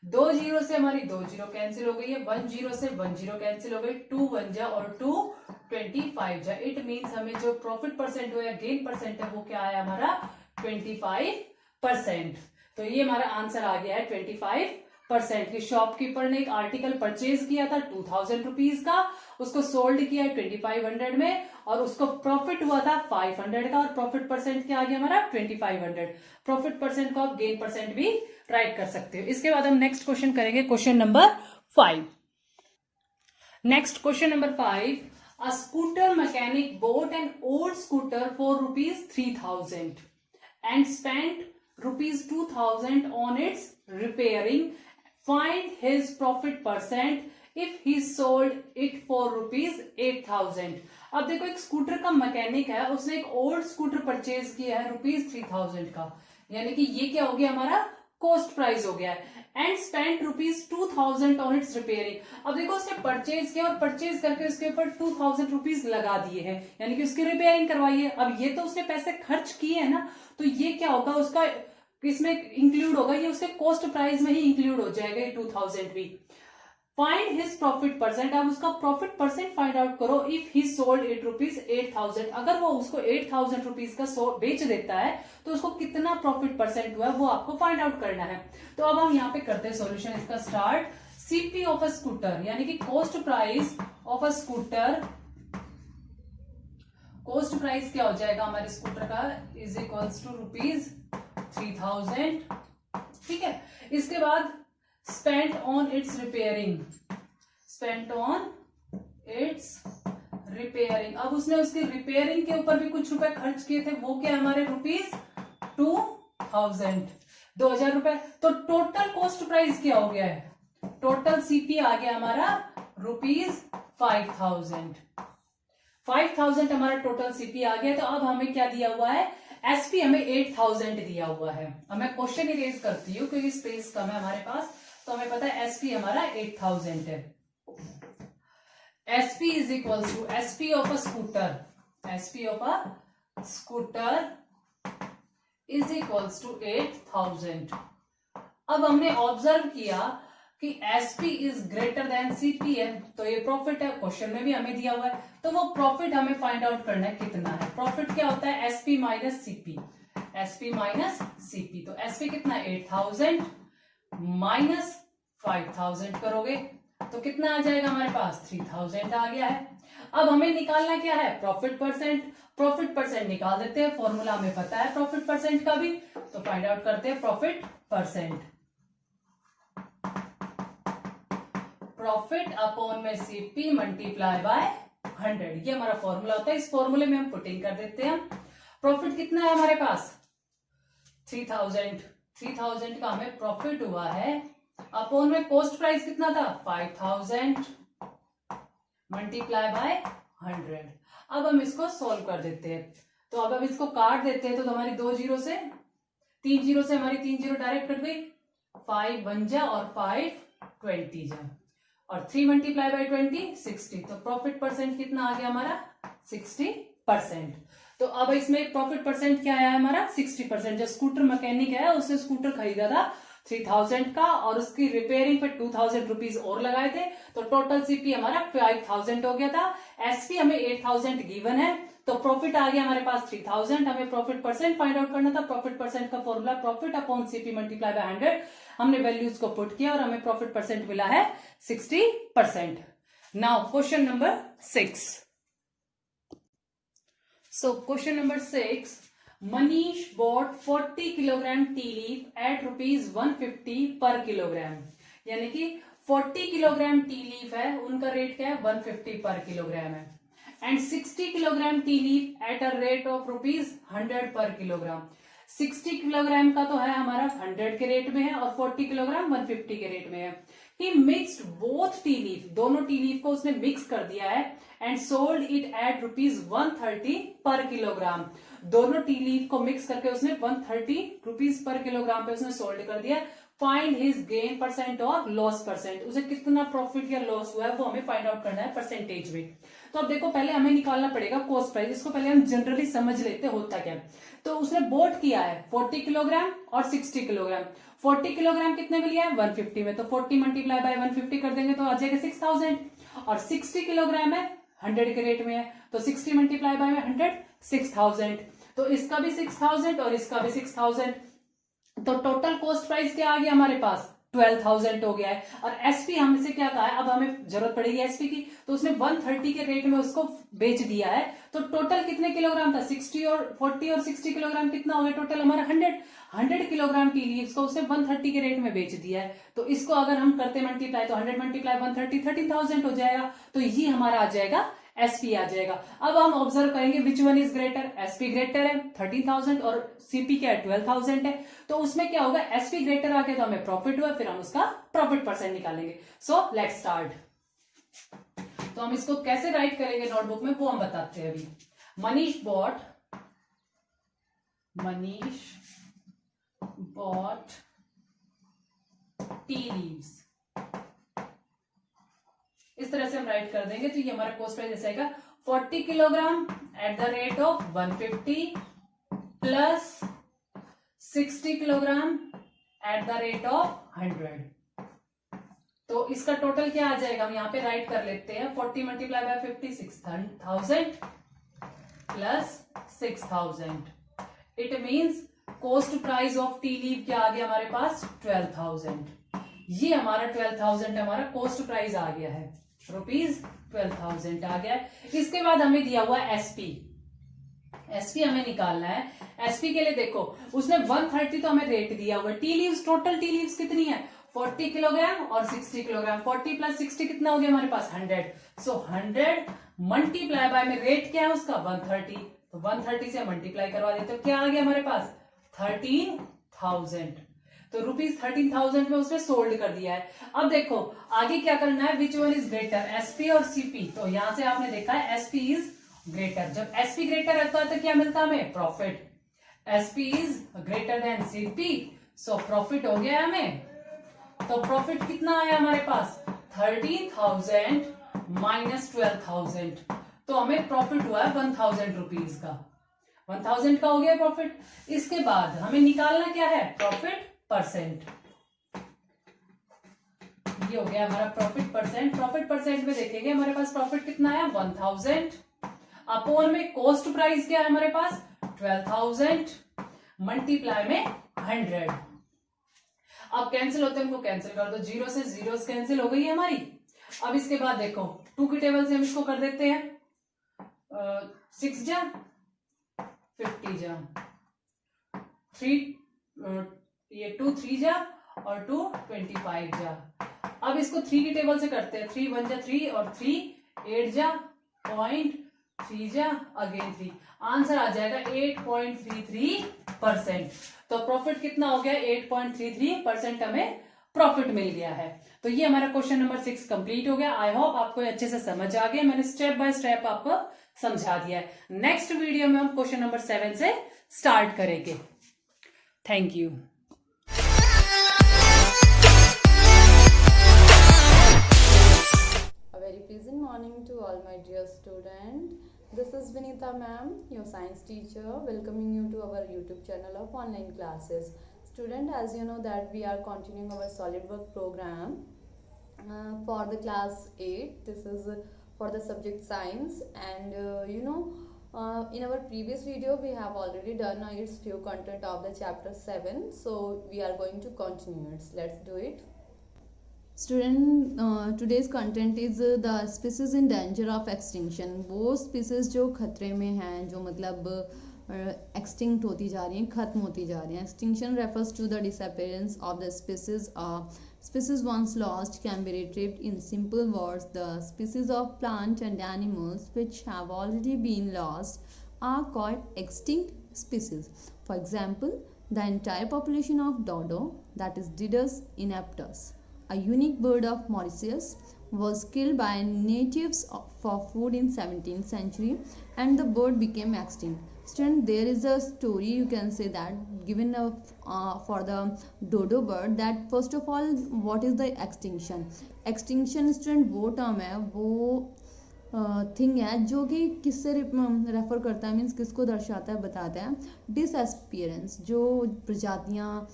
2 जीरो से हमारी 2 जीरो कैंसिल हो गई है, 1 जीरो से 1 जीरो कैंसिल हो गई, 2 1 जा और 2 25 जा। इट मीन्स हमें जो प्रॉफिट परसेंट हो या गेन परसेंट है वो क्या है हमारा 25%। तो ये हमारा आंसर आ गया है 25%। कि शॉपकीपर ने एक आर्टिकल परचेज किया था ₹2000 का, उसको सोल्ड किया है 2500 में और उसको प्रॉफिट हुआ था 500 का, और प्रॉफिट परसेंट क्या आ गया हमारा 2500। प्रॉफिट परसेंट को आप गेन परसेंट भी राइट कर सकते हो। इसके बाद हम नेक्स्ट क्वेश्चन करेंगे, question number 5। Next question number 5, a scooter mechanic bought an old scooter for ₹3000 and spent ₹2000 on its repairing. Find his profit percent if he sold it for ₹8000। अब देखो एक स्कूटर का मैकेनिक है, उसने एक old scooter purchase किया है ₹3000 का, यानी कि ये क्या हो गया हमारा कॉस्ट प्राइस हो गया है, and spend ₹2000 on it's repairing. अब देखो उसने परचेज किया और परचेज करके उसके ऊपर ₹2000 लगा दिए हैं, यानी कि उसकी रिपेयरिंग करवाई है। अब ये तो उसने पैसे खर्च किए हैं ना, तो ये क्या होगा उसका इसमें इंक्लूड होगा, ये उसके कॉस्ट प्राइस में ही इंक्लूड हो जाएगा ये 2000 भी। फाइंड हिज प्रॉफिट परसेंट, अब उसका प्रॉफिट परसेंट फाइंड आउट करो इफ ही सोल्ड इट ₹8000। अगर वो उसको ₹8000 का बेच देता है तो उसको कितना प्रॉफिट परसेंट हुआ है वो आपको फाइंड आउट करना है। तो अब हम यहाँ पे करते हैं सॉल्यूशन इसका start. CP of a scooter यानी कि cost price of a scooter, cost price क्या हो जाएगा हमारे स्कूटर का इज इक्वल्स टू ₹3000, ठीक है। इसके बाद spent on it's repairing, spent on it's repairing. अब उसने उसकी रिपेयरिंग के ऊपर भी कुछ रुपए खर्च किए थे, वो क्या हमारे ₹2000। तो टोटल कॉस्ट प्राइस क्या हो गया है, टोटल सीपी आ गया हमारा ₹5000। 5000 हमारा टोटल सीपी आ गया। तो अब हमें क्या दिया हुआ है, एसपी हमें 8000 दिया हुआ है। अब मैं क्वेश्चन इरेज करती हूँ क्योंकि स्पेस कम है हमारे पास, तो हमें पता है एसपी हमारा 8000 है। SP is equal to SP of a scooter, SP of a scooter is equals to 8000। अब हमने ऑब्जर्व किया कि SP is greater than CP है, तो ये प्रॉफिट है, क्वेश्चन में भी हमें दिया हुआ है। तो वो प्रॉफिट हमें फाइंड आउट करना है कितना है। प्रॉफिट क्या होता है, SP minus CP, SP minus CP. तो एसपी कितना 8000 माइनस 5000 करोगे तो कितना आ जाएगा हमारे पास 3000 आ गया है। अब हमें निकालना क्या है, प्रॉफिट परसेंट। प्रॉफिट परसेंट निकाल देते हैं, फॉर्मूला हमें पता है प्रॉफिट परसेंट का भी, तो फाइंड आउट करते हैं प्रॉफिट परसेंट। प्रॉफिट अपॉन में सीपी मल्टीप्लाई बाय 100, ये हमारा फॉर्मूला होता है। इस फॉर्मूले में हम पुटिंग कर देते हैं। प्रॉफिट कितना है हमारे पास 3000 का हमें प्रॉफिट हुआ है, अपॉन में कॉस्ट प्राइस कितना था 5000 मल्टीप्लाई बाय 100। अब हम इसको सॉल्व कर देते हैं, तो अब हम इसको काट देते हैं, तो हमारी 2 जीरो से 3 जीरो से हमारी 3 जीरो डायरेक्ट कट गई, 5 बन जा और 5 20 जा, और 3 मल्टीप्लाई बाय 20 60। तो प्रॉफिट परसेंट कितना आ गया हमारा 60%। तो अब इसमें प्रॉफिट परसेंट क्या आया हमारा 60%। जो स्कूटर मैकेनिक है उसने स्कूटर खरीदा था 3000 का और उसकी रिपेयरिंग पे 2000 रुपीज और लगाए थे, तो टोटल सीपी हमारा 5000 हो गया था। एसपी हमें 8000 गिवन है, तो प्रॉफिट आ गया हमारे पास 3000। हमें प्रॉफिट परसेंट फाइंड आउट करना था। प्रॉफिट परसेंट का formula profit upon CP multiply by 100। हमने वैल्यूज को पुट किया और हमें प्रॉफिट परसेंट मिला है 60%। Now question number 6। So question number 6, Manish bought 40 kilogram tea leaf at rupees 150 per kilogram। यानी कि 40 किलोग्राम टी लीफ है, उनका रेट क्या है 150 पर किलोग्राम है, and 60 kilogram T leaf at a rate of rupees 100 पर किलोग्राम। 60 किलोग्राम का तो है हमारा 100 के रेट में है और 40 किलोग्राम 150 के रेट में है। ही मिक्स्ड बोथ टी लीफ, दोनों टी लीफ को उसने मिक्स कर दिया है, and sold it at rupees 130 पर किलोग्राम। दोनों टी लीफ को मिक्स करके उसने 130 रुपीज पर किलोग्राम पे उसने सोल्ड कर दिया। फाइंड हिज गेन परसेंट और लॉस परसेंट, उसे कितना प्रॉफिट या लॉस हुआ है वो हमें फाइंड आउट करना है परसेंटेज में। तो अब देखो पहले हमें निकालना पड़ेगा कॉस्ट प्राइस, इसको पहले हम जनरली समझ लेते होता क्या। तो उसने बोट किया है 40 किलोग्राम और 60 किलोग्राम। 40 किलोग्राम कितने में लिया है 150 में, तो 40 मल्टीप्लाई बाय 150 कर देंगे तो आ जाएगा 6000, और 60 किलोग्राम है 100 के रेट में है, तो 60 मल्टीप्लाई बाय 100 6000। तो इसका भी 6000 और इसका भी 6000, तो टोटल कॉस्ट प्राइस क्या आ गया हमारे पास 12000 हो गया है। और एसपी हमसे क्या कहा है, अब हमें जरूरत पड़ेगी एसपी की, तो उसने 130 के रेट में उसको बेच दिया है। तो टोटल कितने किलोग्राम था 60 और 40 और 60 किलोग्राम कितना हो गया टोटल हमारा 100 किलोग्राम टी लीव्स को उसने 130 के रेट में बेच दिया है। तो इसको अगर हम करते मल्टीप्लाई, तो 100 मल्टीप्लाई 130 13000 हो जाएगा, तो ये हमारा आ जाएगा एसपी आ जाएगा। अब हम ऑब्जर्व करेंगे which one is greater, SP greater है 13000 और सीपी क्या है 12000 है, तो उसमें क्या होगा एसपी ग्रेटर आके तो हमें प्रॉफिट हुआ, फिर हम उसका प्रॉफिट परसेंट निकालेंगे। So let's start. तो हम इसको कैसे राइट करेंगे नोटबुक में वो हम बताते हैं अभी। मनीष बॉट टी लीव्स, इस तरह से हम राइट कर देंगे। तो ये हमारा कॉस्ट प्राइस ऐसा आएगा 40 kilogram at the rate of 150 plus 60 kilogram at the rate of 100। तो इसका टोटल क्या आ जाएगा, हम यहाँ पे राइट कर लेते हैं 40 multiply by 50 6000 plus 6000। It means cost price of T leave क्या आ गया हमारे पास 12000। ये हमारा 12000 हमारा कॉस्ट प्राइस आ गया है, रुपीज 12000 आ गया है। इसके बाद हमें दिया हुआ एसपी, एसपी हमें निकालना है। एसपी के लिए देखो उसने 130 तो हमें रेट दिया हुआ है। Tea leaves, total tea leaves कितनी है 40 किलोग्राम और 60 किलोग्राम, 40 प्लस 60 कितना हो गया हमारे पास 100। सो 100 मल्टीप्लाई बाय में रेट क्या है उसका 130, तो 130 से मल्टीप्लाई करवा देते हो, क्या आ गया हमारे पास 13000। तो रुपीज 13000 में उसने सोल्ड कर दिया है। अब देखो आगे क्या करना है, which one is greater SP और सीपी। तो यहां से आपने देखा है एसपी इज ग्रेटर, जब एसपी ग्रेटर रहता है तो क्या मिलता है हमें profit. SP is greater than CP, so profit हो गया हमें। तो प्रॉफिट कितना आया हमारे पास 13000 माइनस 12000, तो हमें प्रॉफिट हुआ है 1000 रुपीज का, 1000 का हो गया प्रॉफिट। इसके बाद हमें निकालना क्या है प्रॉफिट परसेंट, ये हो गया हमारा प्रॉफिट परसेंट। प्रॉफिट परसेंट में देखेंगे हमारे पास प्रॉफिट कितना है 1000, अपॉन में कॉस्ट प्राइस क्या है हमारे पास 12000 मल्टीप्लाई में 100। अब कैंसिल होते हैं उनको कैंसिल कर दो, जीरो से जीरो कैंसिल हो गई है हमारी। अब इसके बाद देखो 2 की टेबल से हम इसको कर देते हैं 6 जा 50 जा, 3 ये 2 3 जा और 2 25 जा। अब इसको 3 की टेबल से करते हैं। 3 1 जा 3 और 3 8 जा 0.3 जा अगेन 3। आंसर आ जाएगा 8.33%। तो प्रॉफिट कितना हो गया? 8.33% हमें प्रॉफिट मिल गया है। तो ये हमारा क्वेश्चन नंबर 6 कंप्लीट हो गया। आई होप आपको अच्छे से समझ आ गया। मैंने स्टेप बाय स्टेप आपको समझा दिया है। नेक्स्ट वीडियो में हम क्वेश्चन नंबर 7 से स्टार्ट करेंगे। Thank you. A very pleasant morning to all my dear student. This is Vinita ma'am, your science teacher, welcoming you to our YouTube channel of online classes. Student, as you know that we are continuing our SolidWorks program for the class 8. This is for the subject science, and in our previous video we have already done its few content of the chapter 7. So we are going to continue it. Let's do it. Student, today's content is the species in danger of extinction. वो species जो खतरे में हैं, जो मतलब extinct होती जा रही हैं, खत्म होती जा रही हैं. Extinction refers to the disappearance of the species. Species once lost can be retrieved. In simple words, the species of plant and animals which have already been lost are called extinct species. For example, the entire population of dodo, that is Didus inaptus, a unique bird of Mauritius, was killed by natives for food in 17th century, and the bird became extinct. Student, there is a story, you can say that, given for the dodo bird, that first of all, what is the extinction? Extinction, student, वो term है, वो thing है जो कि किससे refer करता है, means किसको दर्शाता है, बताते हैं। डिसअपियरेंस, जो प्रजातियाँ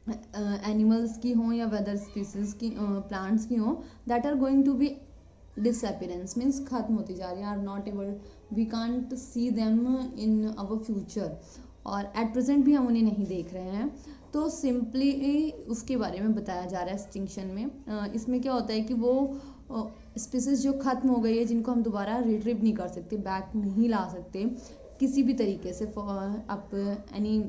एनिमल्स की हों या वेदर स्पीसीज की, प्लांट्स की हों, that are going to be disappearance, means खत्म होती जा रही है, are not able, we can't see them in our future, और एट प्रेजेंट भी हम उन्हें नहीं देख रहे हैं। तो सिंपली उसके बारे में बताया जा रहा है एक्सटिंक्शन में। इसमें क्या होता है कि वो स्पीसीज जो खत्म हो गई है, जिनको हम दोबारा रिट्रीव नहीं कर सकते, बैक नहीं ला सकते किसी भी तरीके से। आप एनी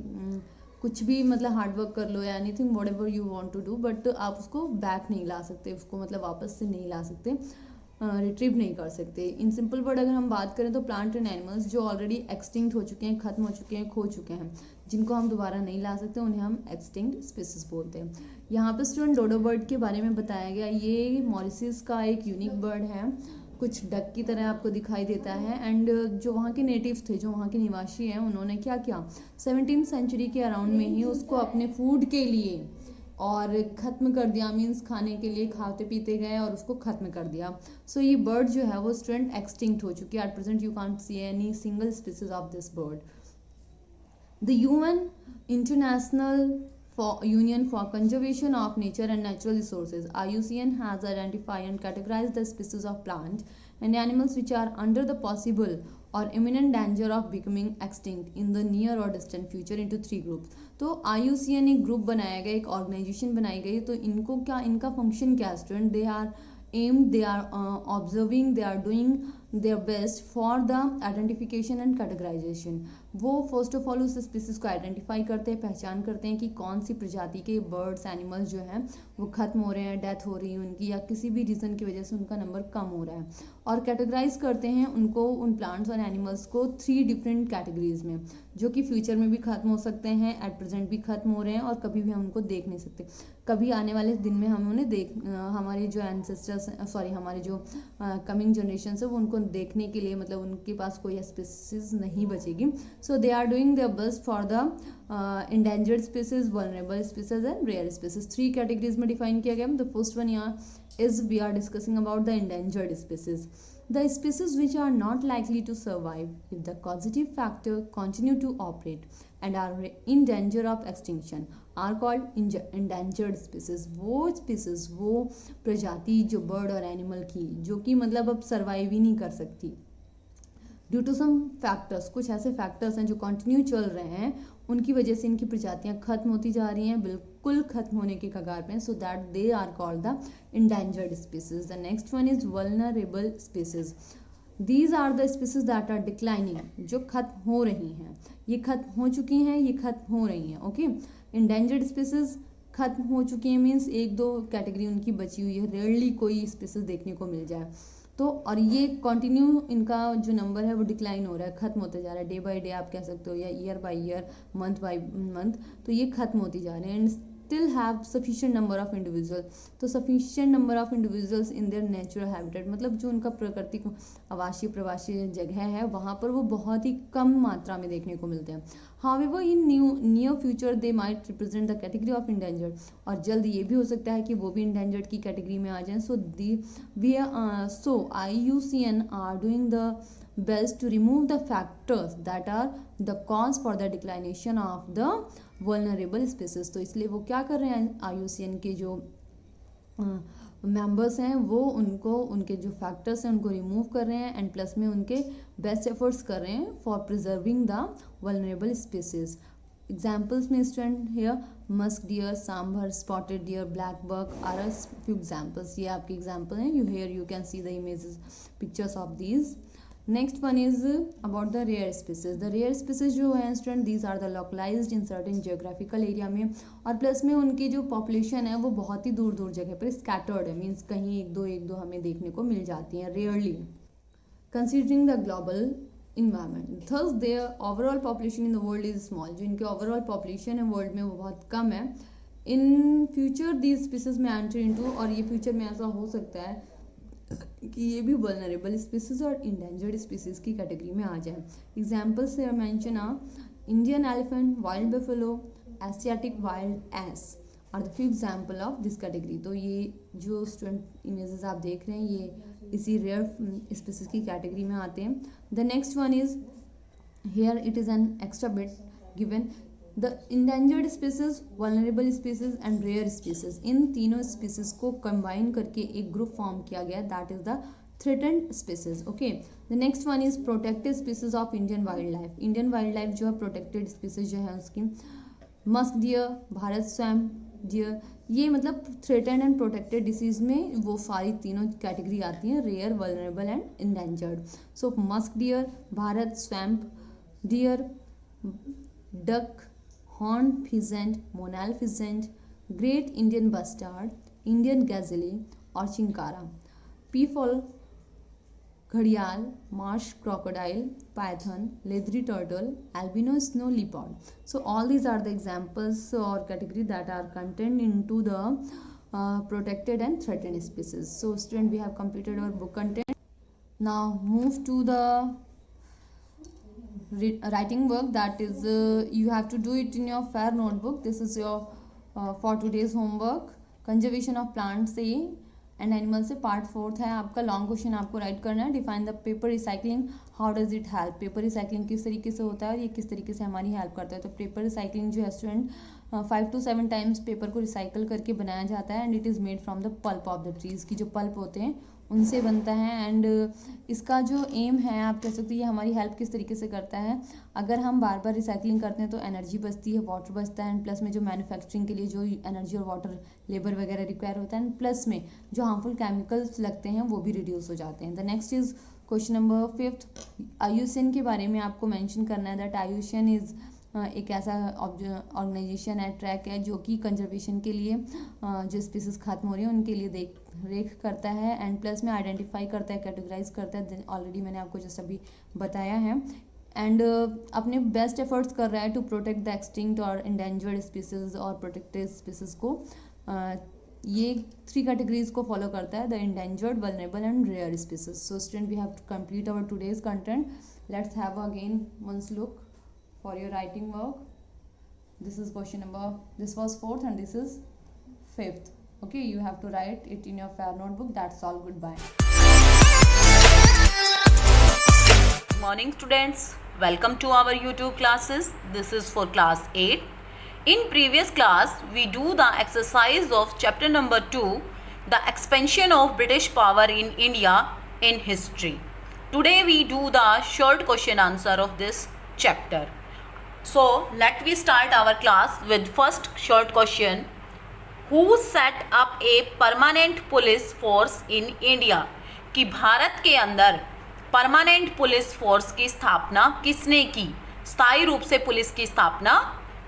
कुछ भी मतलब हार्ड वर्क कर लो या anything whatever you want to do, but आप उसको बैक नहीं ला सकते, उसको मतलब वापस से नहीं ला सकते, रिट्रीव नहीं कर सकते। इन सिंपल वर्ड अगर हम बात करें तो प्लांट एंड एनिमल्स जो ऑलरेडी एक्सटिंक्ट हो चुके हैं, खत्म हो चुके हैं, खो चुके हैं, जिनको हम दोबारा नहीं ला सकते, उन्हें हम एक्सटिंक्ट स्पीसीज बोलते हैं। यहाँ पे स्टूडेंट डोडो बर्ड के बारे में बताया गया। ये मॉरिशस का एक यूनिक बर्ड है, कुछ डक की तरह आपको दिखाई देता है। एंड जो वहाँ के नेटिव्स थे, जो वहाँ के निवासी हैं, उन्होंने क्या किया, 17th सेंचुरी के अराउंड में ही उसको अपने फूड के लिए और ख़त्म कर दिया, मीन्स खाने के लिए खाते पीते गए और उसको ख़त्म कर दिया। सो ये बर्ड जो है वो स्टूडेंट एक्सटिंक्ट हो चुकी है। At present you can't see any single species of this bird. The UN International Union for Conservation of Nature and Natural Resources, IUCN, has identified and categorized the species of plant and animals which are under the possible or imminent danger of becoming extinct in the near or distant future into 3 groups. तो IUCN एक group बनाया गया, एक organisation बनाई गई। तो इनको क्या, इनका फंक्शन क्या है student? They are aimed, they are observing, they are doing their best for the identification and categorization. वो फर्स्ट ऑफ ऑल उस स्पीसीज को आइडेंटिफाई करते हैं, पहचान करते हैं कि कौन सी प्रजाति के बर्ड्स एनिमल्स जो हैं वो खत्म हो रहे हैं, डेथ हो रही है उनकी, या किसी भी रीज़न की वजह से उनका नंबर कम हो रहा है, और कैटेगराइज करते हैं उनको, उन प्लांट्स और एनिमल्स को 3 डिफरेंट कैटेगरीज में, जो कि फ्यूचर में भी खत्म हो सकते हैं, एट प्रेजेंट भी खत्म हो रहे हैं, और कभी भी हम उनको देख नहीं सकते। कभी आने वाले दिन में हम उन्हें हमारे जो एंसेस्टर्स, हमारे जो कमिंग जनरेशन है, वो उनको देखने के लिए, मतलब उनके पास कोई स्पीसीज नहीं बचेगी। So they are doing their best for the endangered species, vulnerable species and rare species. 3 categories में define किया गया। The first one here is we are discussing about the endangered species. The species which are not likely to survive if the causative factor continue to operate and are in danger of extinction are called endangered species. वो species, वो प्रजाति जो bird और animal की, जो कि मतलब अब survive ही नहीं कर सकती ड्यू टू सम फैक्टर्स, कुछ ऐसे फैक्टर्स हैं जो कंटिन्यू चल रहे हैं, उनकी वजह से इनकी प्रजातियां खत्म होती जा रही हैं, बिल्कुल खत्म होने के कगार पे, so that they are called the endangered species. The next one is vulnerable species. These are the species that are declining, जो खत्म हो रही हैं, ये खत्म हो चुकी हैं, ये खत्म हो रही हैं। ओके, इंडेंजर्ड स्पीसीज खत्म हो चुकी हैं मीन्स एक दो कैटेगरी उनकी बची हुई है, रेयरली कोई स्पीसीज देखने को मिल जाए तो, और ये कंटिन्यू इनका जो नंबर है वो डिक्लाइन हो रहा है, खत्म होते जा रहा है, डे बाय डे आप कह सकते हो या year by year, month by month, तो ये खत्म होती जा रहे हैं। And still have sufficient number of individuals, तो sufficient number of individuals in their natural habitat, मतलब जो उनका प्राकृतिक आवासीय प्रवासी जगह है वहाँ पर वो बहुत ही कम मात्रा में देखने को मिलते हैं। However, in near future they might represent the category of endangered, और जल्द ये भी हो सकता है कि वो भी endangered की कैटेगरी में आ जाएं। So IUCN are doing the best to remove the factors that are the cause for the declination of the vulnerable species, तो इसलिए वो क्या कर रहे हैं, IUCN के जो मेंबर्स हैं वो उनको उनके जो फैक्टर्स हैं उनको रिमूव कर रहे हैं एंड प्लस में उनके बेस्ट एफर्ट्स कर रहे हैं for preserving the vulnerable species. Examples में student here musk deer, sambar, spotted deer, black buck are a few examples, ये आपके एग्जाम्पल हैं। You can see the images, pictures of these. Next one is about the rare species. The rare species जो है student these are the localised in certain geographical area में, और plus में उनकी जो पॉपुलेशन है वो बहुत ही दूर दूर जगह पर स्कैटर्ड है, मीन्स कहीं एक दो हमें देखने को मिल जाती हैं rarely, considering the global environment. Thus their overall population in the world is small, जो इनके ओवरऑल पॉपुलेशन है वर्ल्ड में वो बहुत कम है। इन फ्यूचर दीज स्पीसीज में एंटर इनटू, और ये फ्यूचर में ऐसा हो सकता है कि ये भी वल्नरेबल स्पीसीज और इंडेंजर्ड स्पीसीज की कैटेगरी में आ जाए। Examples here mention are Indian elephant, wild buffalo, Asiatic wild S R the few example of this category. तो ये जो स्टूडेंट इमेजेस आप देख रहे हैं ये इसी रेयर स्पीसीज की कैटेगरी में आते हैं। The next one is here it is an extra bit given, the endangered species, vulnerable species and rare species, इन तीनों स्पीसीज को कंबाइन करके एक ग्रुप फॉर्म किया गया, that is the threatened species. Okay, the next one is protected species of Indian wild life. Indian wild life जो है protected species जो है उसकी Musk deer, Bharat swamp dear, ये मतलब थ्रेटेंड एंड प्रोटेक्टेड डिसीज में वो सारी तीनों कैटेगरी आती हैं, rare, vulnerable and endangered. So musk deer, Bharat swamp deer, duck, horn pheasant, monal pheasant, great Indian bustard, Indian gazelle और चिंकारा, पीफॉल, घड़ियाल, marsh crocodile, python, leathery turtle, albino snow leopard. So all these are the examples or category that are contained into the protected and threatened species. So student, we have completed our book content. Now move to the writing work, that is you have to do it in your fair notebook. This is your for today's homework, conservation of plants A and animal से part 4 है आपका। Long question आपको right करना है। Define the paper recycling, how does it help. Paper recycling किस तरीके से होता है और ये किस तरीके से हमारी हेल्प करता है। तो पेपर रिसाइकलिंग जो है स्टूडेंट 5 to 7 टाइम्स पेपर को रिसाइकल करके बनाया जाता है and it is made from the pulp of the trees की जो पल्प होते हैं उनसे बनता है। एंड इसका जो एम है आप कह सकते हो ये हमारी हेल्प किस तरीके से करता है। अगर हम बार बार रिसाइकलिंग करते हैं तो एनर्जी बचती है, वाटर बचता है एंड प्लस में जो मैन्युफैक्चरिंग के लिए जो एनर्जी और वाटर लेबर वगैरह रिक्वायर होता है एंड प्लस में जो हार्मफुल केमिकल्स लगते हैं वो भी रिड्यूस हो जाते हैं। The next is question number 5, IUCN के बारे में आपको मेंशन करना है। दैट IUCN इज़ एक ऐसा ऑर्गेनाइजेशन है, ट्रैक है जो कि कंजर्वेशन के लिए जो स्पीसीज खत्म हो रही है उनके लिए देख रेख करता है एंड प्लस में आइडेंटिफाई करता है, कैटेगराइज करता है। ऑलरेडी मैंने आपको जैसा अभी बताया है एंड अपने बेस्ट एफर्ट्स कर रहा है टू प्रोटेक्ट द एक्सटिंक्ट और इंडेंजर्ड स्पीसीज और प्रोटेक्टेड स्पीसीज को। ये 3 कैटेगरीज को फॉलो करता है, the endangered, vulnerable and rare species. So student, we have to complete our today's content. Let's have again once look for your writing work. This is question number, this was 4th and this is 5th. Okay, you have to write it in your fair notebook. That's all. Goodbye. Morning students, welcome to our YouTube classes. This is for class 8. In previous class we do the exercise of chapter number 2, the expansion of British power in India in history. Today we do the short question answer of this chapter. So let we start our class with first short question. Who set up a permanent police force in India? कि भारत के अंदर permanent police force की स्थापना किसने की? स्थायी रूप से पुलिस की स्थापना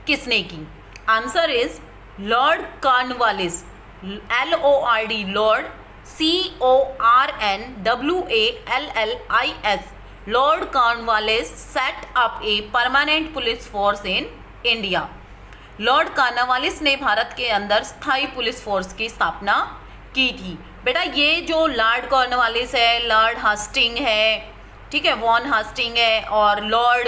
किसने की? Answer is Lord Cornwallis, LORD, Lord CORNWALLIS, Lord Cornwallis set up a permanent police force in India. Lord Cornwallis ने भारत के अंदर स्थायी पुलिस फोर्स की स्थापना की थी। बेटा ये जो लॉर्ड कॉर्नवालिस है, लॉर्ड हास्टिंग है, ठीक है, वॉन हास्टिंग है और लॉर्ड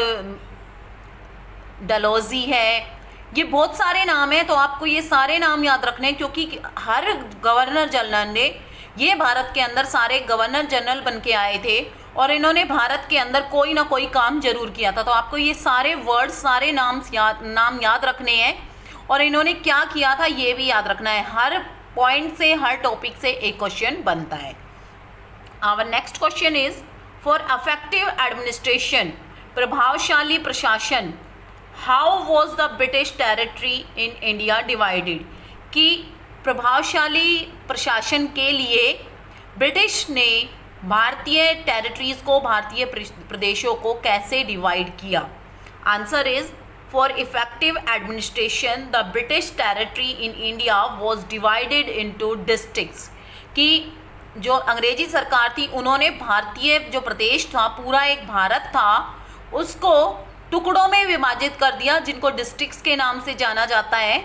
डलहौजी है, ये बहुत सारे नाम हैं। तो आपको ये सारे नाम याद रखने हैं क्योंकि हर गवर्नर जनरल ने, ये भारत के अंदर सारे गवर्नर जनरल बन के आए थे और इन्होंने भारत के अंदर कोई ना कोई काम जरूर किया था। तो आपको ये सारे वर्ड्स, सारे नाम याद रखने हैं और इन्होंने क्या किया था ये भी याद रखना है। हर पॉइंट से, हर टॉपिक से एक क्वेश्चन बनता है। Our next question is for effective administration, प्रभावशाली प्रशासन, how was the British territory in India divided? कि प्रभावशाली प्रशासन के लिए ब्रिटिश ने भारतीय टेरिटरीज को, भारतीय प्रदेशों को कैसे डिवाइड किया? Answer is for effective administration the British territory in India was divided into districts. कि जो अंग्रेजी सरकार थी उन्होंने भारतीय जो प्रदेश था, पूरा एक भारत था, उसको टुकड़ों में विभाजित कर दिया जिनको डिस्ट्रिक्ट्स के नाम से जाना जाता है,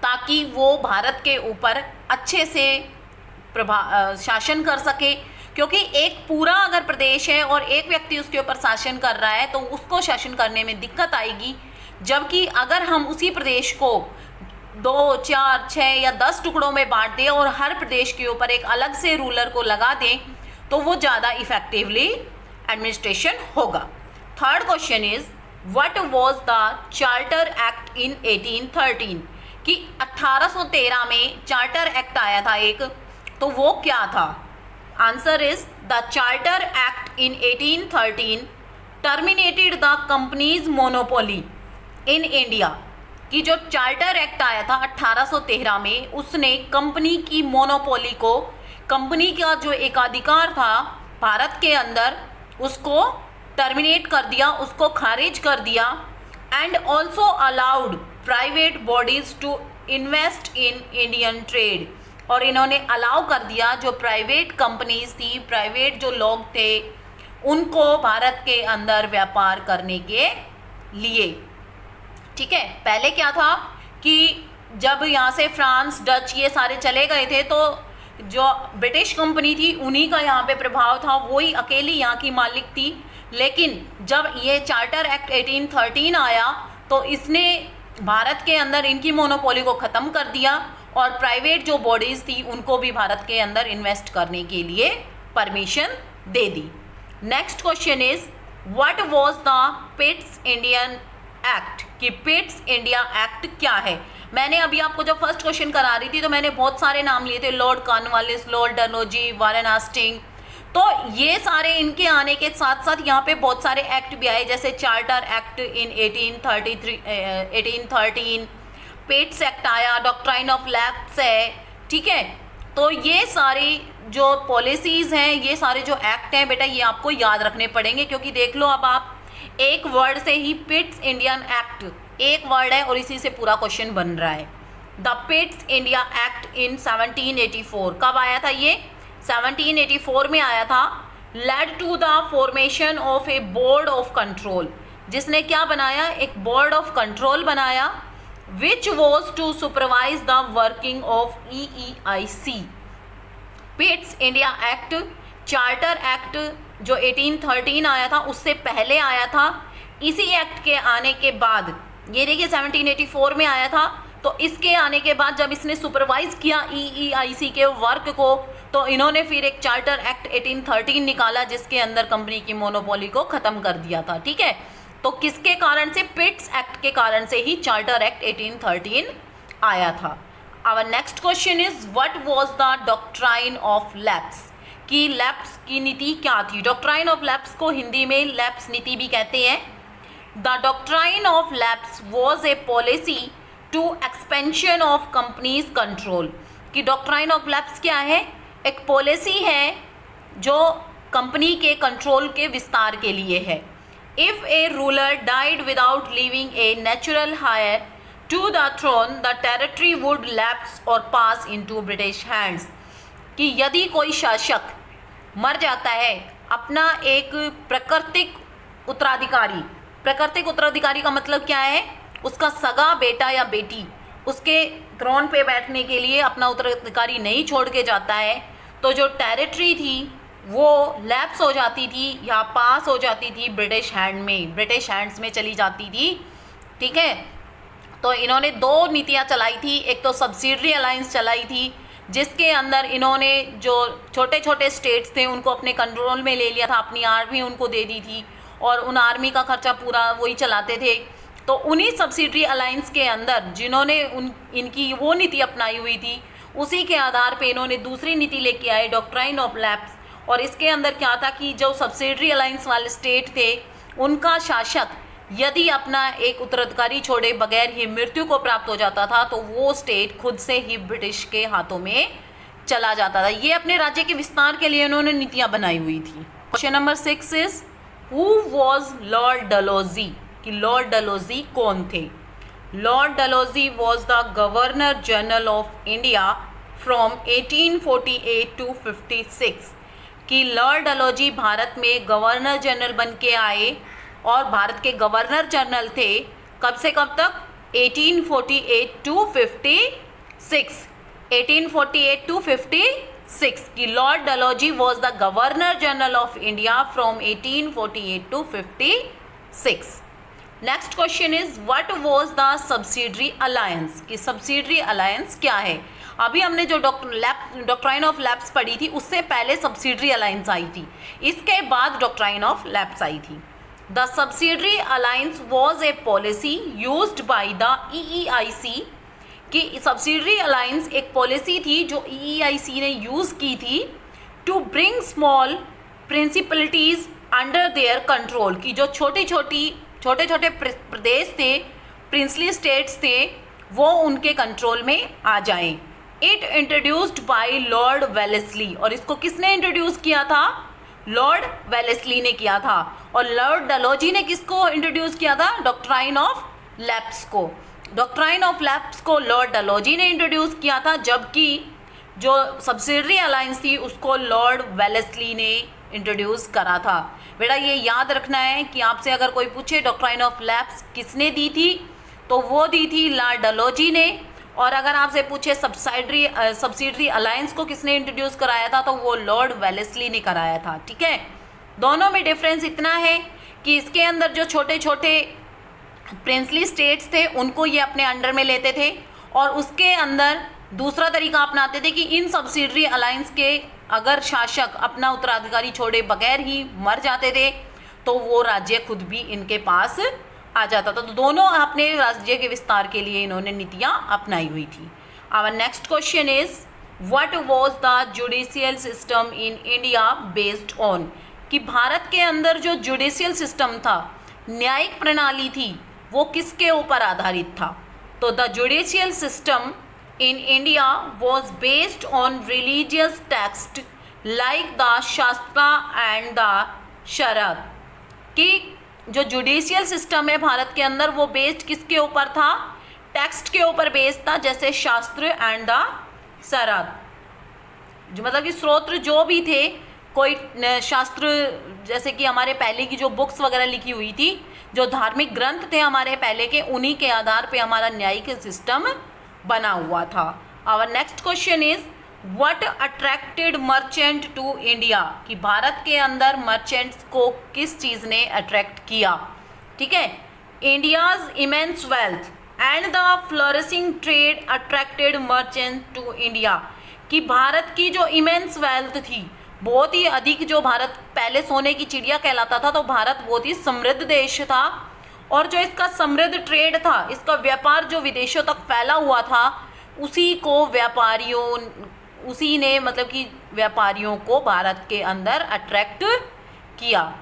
ताकि वो भारत के ऊपर अच्छे से शासन कर सके। क्योंकि एक पूरा अगर प्रदेश है और एक व्यक्ति उसके ऊपर शासन कर रहा है तो उसको शासन करने में दिक्कत आएगी, जबकि अगर हम उसी प्रदेश को 2, 4, 6 या 10 टुकड़ों में बांट दें और हर प्रदेश के ऊपर एक अलग से रूलर को लगा दें तो वो ज़्यादा इफेक्टिवली एडमिनिस्ट्रेशन होगा। Third question is what was the charter act in 1813? कि 1813 में चार्टर एक्ट आया था एक, तो वो क्या था? Answer is the charter act in 1813 terminated the companies monopoly in India. कि जो चार्टर एक्ट आया था 1813 में, उसने कंपनी की मोनोपोली को, कंपनी का जो एकाधिकार था भारत के अंदर, उसको टर्मिनेट कर दिया, उसको खारिज कर दिया। And also allowed private bodies to invest in Indian trade. और इन्होंने अलाउ कर दिया जो प्राइवेट कंपनीज थी, प्राइवेट जो लोग थे, उनको भारत के अंदर व्यापार करने के लिए। ठीक है, पहले क्या था कि जब यहाँ से फ्रांस, डच ये सारे चले गए थे तो जो ब्रिटिश कंपनी थी उन्हीं का यहाँ पे प्रभाव था, वही अकेली यहाँ की मालिक थी। लेकिन जब ये चार्टर एक्ट 1813 आया तो इसने भारत के अंदर इनकी मोनोपोली को ख़त्म कर दिया और प्राइवेट जो बॉडीज़ थी उनको भी भारत के अंदर इन्वेस्ट करने के लिए परमिशन दे दी। Next question is what was the Pitt's Indian act? कि पिट्स इंडिया एक्ट क्या है? मैंने अभी आपको जब फर्स्ट क्वेश्चन करा रही थी तो मैंने बहुत सारे नाम लिए थे, Lord Cornwallis, Lord Dalhousie, Warren Hastings. तो ये सारे इनके आने के साथ साथ यहाँ पे बहुत सारे एक्ट भी आए, जैसे charter act in 1813, pets act आया, डॉक्ट्राइन ऑफ लैप्स है। ठीक है, तो ये सारी जो पॉलिसीज़ हैं, ये सारे जो एक्ट हैं बेटा, ये आपको याद रखने पड़ेंगे। क्योंकि देख लो अब आप एक वर्ड से ही पिट्स इंडियन एक्ट, एक वर्ड है और इसी से पूरा क्वेश्चन बन रहा है। The Pitt's India Act in 1784 कब आया था? ये 1784 में आया था। Led to the formation of a board of control, जिसने क्या बनाया? एक बोर्ड ऑफ कंट्रोल बनाया, which was to supervise the working of EEIC। Pitt's India Act, charter Act जो 1813 आया था उससे पहले आया था। इसी एक्ट के आने के बाद, ये देखिए 1784 में आया था, तो इसके आने के बाद जब इसने सुपरवाइज किया EEIC के वर्क को, तो इन्होंने फिर एक चार्टर एक्ट 1813 निकाला जिसके अंदर कंपनी की मोनोपोली को ख़त्म कर दिया था। ठीक है, तो किसके कारण से? पिट्स एक्ट के कारण से ही चार्टर एक्ट 1813 आया था। Our next question is what was the doctrine of lapse? कि लैप्स की नीति क्या थी? डॉक्ट्राइन ऑफ लैप्स को हिंदी में लैप्स नीति भी कहते हैं। The doctrine of lapse was a policy to expansion of companies control. कि डॉक्ट्राइन ऑफ लैप्स क्या है? एक पॉलिसी है जो कंपनी के कंट्रोल के विस्तार के लिए है। If a ruler died without leaving a natural heir to the throne the territory would lapse और पास इनटू ब्रिटिश हैंड्स, कि यदि कोई शासक मर जाता है अपना एक प्राकृतिक उत्तराधिकारी का मतलब क्या है, उसका सगा बेटा या बेटी उसके थ्रोन पे बैठने के लिए अपना उत्तराधिकारी नहीं छोड़ के जाता है, तो जो टेरिटरी थी वो लैप्स हो जाती थी या पास हो जाती थी ब्रिटिश हैंड्स में चली जाती थी। ठीक है, तो इन्होंने दो नीतियाँ चलाई थी। एक तो सब्सिडरी अलायंस चलाई थी जिसके अंदर इन्होंने जो छोटे छोटे स्टेट्स थे उनको अपने कंट्रोल में ले लिया था, अपनी आर्मी उनको दे दी थी और उन आर्मी का खर्चा पूरा वही चलाते थे। तो उन्हीं सब्सिडरी अलायंस के अंदर जिन्होंने इनकी वो नीति अपनाई हुई थी, उसी के आधार पे इन्होंने दूसरी नीति लेके आए, डॉक्ट्राइन ऑफ लैप्स। और इसके अंदर क्या था कि जो सब्सिडरी अलायंस वाले स्टेट थे उनका शासक यदि अपना एक उत्तराधिकारी छोड़े बगैर ही मृत्यु को प्राप्त हो जाता था तो वो स्टेट खुद से ही ब्रिटिश के हाथों में चला जाता था। ये अपने राज्य के विस्तार के लिए उन्होंने नीतियाँ बनाई हुई थी। Question number 6 is who was Lord Dalhousie, कि लॉर्ड डलहौजी कौन थे। Lord Dalhousie was the governor general of India from 1848 to 56, कि लॉर्ड डलहौजी भारत में गवर्नर जनरल बन के आए और भारत के गवर्नर जनरल थे कब से कब तक, 1848 to 56, 1848 to 56, कि Lord Dalhousie was the governor general of India from 1848 to 56। Next question is what was the subsidiary alliance, कि सब्सिडरी अलायंस क्या है। अभी हमने जो डॉक्ट्राइन ऑफ लैप्स पढ़ी थी उससे पहले सब्सिडरी अलायंस आई थी, इसके बाद डॉक्ट्राइन ऑफ लैप्स आई थी। The subsidiary alliance was a policy used by the EEIC, कि सब्सिडरी अलायंस एक पॉलिसी थी जो EEIC ने यूज़ की थी to bring small principalities under their control, कि जो छोटे छोटे प्रदेश थे, प्रिंसली स्टेट्स थे, वो उनके कंट्रोल में आ जाएं। It introduced by Lord Wellesley, और इसको किसने इंट्रोड्यूस किया था, लॉर्ड वेलेस्ली ने किया था। और लॉर्ड डलहौजी ने किसको इंट्रोड्यूस किया था, डॉक्ट्राइन ऑफ लैप्स को। डॉक्ट्राइन ऑफ लैप्स को लॉर्ड डलहौजी ने इंट्रोड्यूस किया था, जबकि जो सब्सिडरी अलायंस थी उसको लॉर्ड वेलेस्ली ने इंट्रोड्यूस करा था। बेटा ये याद रखना है कि आपसे अगर कोई पूछे डॉक्ट्राइन ऑफ लैप्स किसने दी थी तो वो दी थी लॉर्ड डलहौजी ने, और अगर आपसे पूछे सब्सिडरी अलायंस को किसने इंट्रोड्यूस कराया था तो वो लॉर्ड वेलेस्ली ने कराया था। ठीक है, दोनों में डिफरेंस इतना है कि इसके अंदर जो छोटे छोटे प्रिंसली स्टेट्स थे उनको ये अपने अंडर में लेते थे, और उसके अंदर दूसरा तरीका अपनाते थे कि इन सब्सिडरी अलायंस के अगर शासक अपना उत्तराधिकारी छोड़े बगैर ही मर जाते थे तो वो राज्य खुद भी इनके पास आ जाता था। तो दोनों अपने राज्य के विस्तार के लिए इन्होंने नीतियाँ अपनाई हुई थी। Our next question is what was the judicial system in India based on, कि भारत के अंदर जो जुडिशियल सिस्टम था, न्यायिक प्रणाली थी, वो किसके ऊपर आधारित था। तो the judicial system in India was based on religious text like the Shastra and the Sharad, कि जो जुडिशियल सिस्टम है भारत के अंदर वो बेस्ड किसके ऊपर था, टेक्स्ट के ऊपर बेस्ड था, जैसे शास्त्र एंड द शराद, जो मतलब कि स्रोत्र जो भी थे, कोई शास्त्र जैसे कि हमारे पहले की जो बुक्स वगैरह लिखी हुई थी, जो धार्मिक ग्रंथ थे हमारे पहले के, उन्हीं के आधार पे हमारा न्यायिक सिस्टम बना हुआ था। Our next question is what attracted merchant to India, कि भारत के अंदर मर्चेंट्स को किस चीज़ ने अट्रैक्ट किया। ठीक है, India's immense wealth and the flourishing trade attracted merchant to India, कि भारत की जो इमेंस वेल्थ थी, बहुत ही अधिक, जो भारत पहले सोने की चिड़िया कहलाता था, तो भारत बहुत ही समृद्ध देश था, और जो इसका समृद्ध ट्रेड था, इसका व्यापार जो विदेशों तक फैला हुआ था, उसी ने मतलब कि व्यापारियों को भारत के अंदर अट्रैक्ट किया।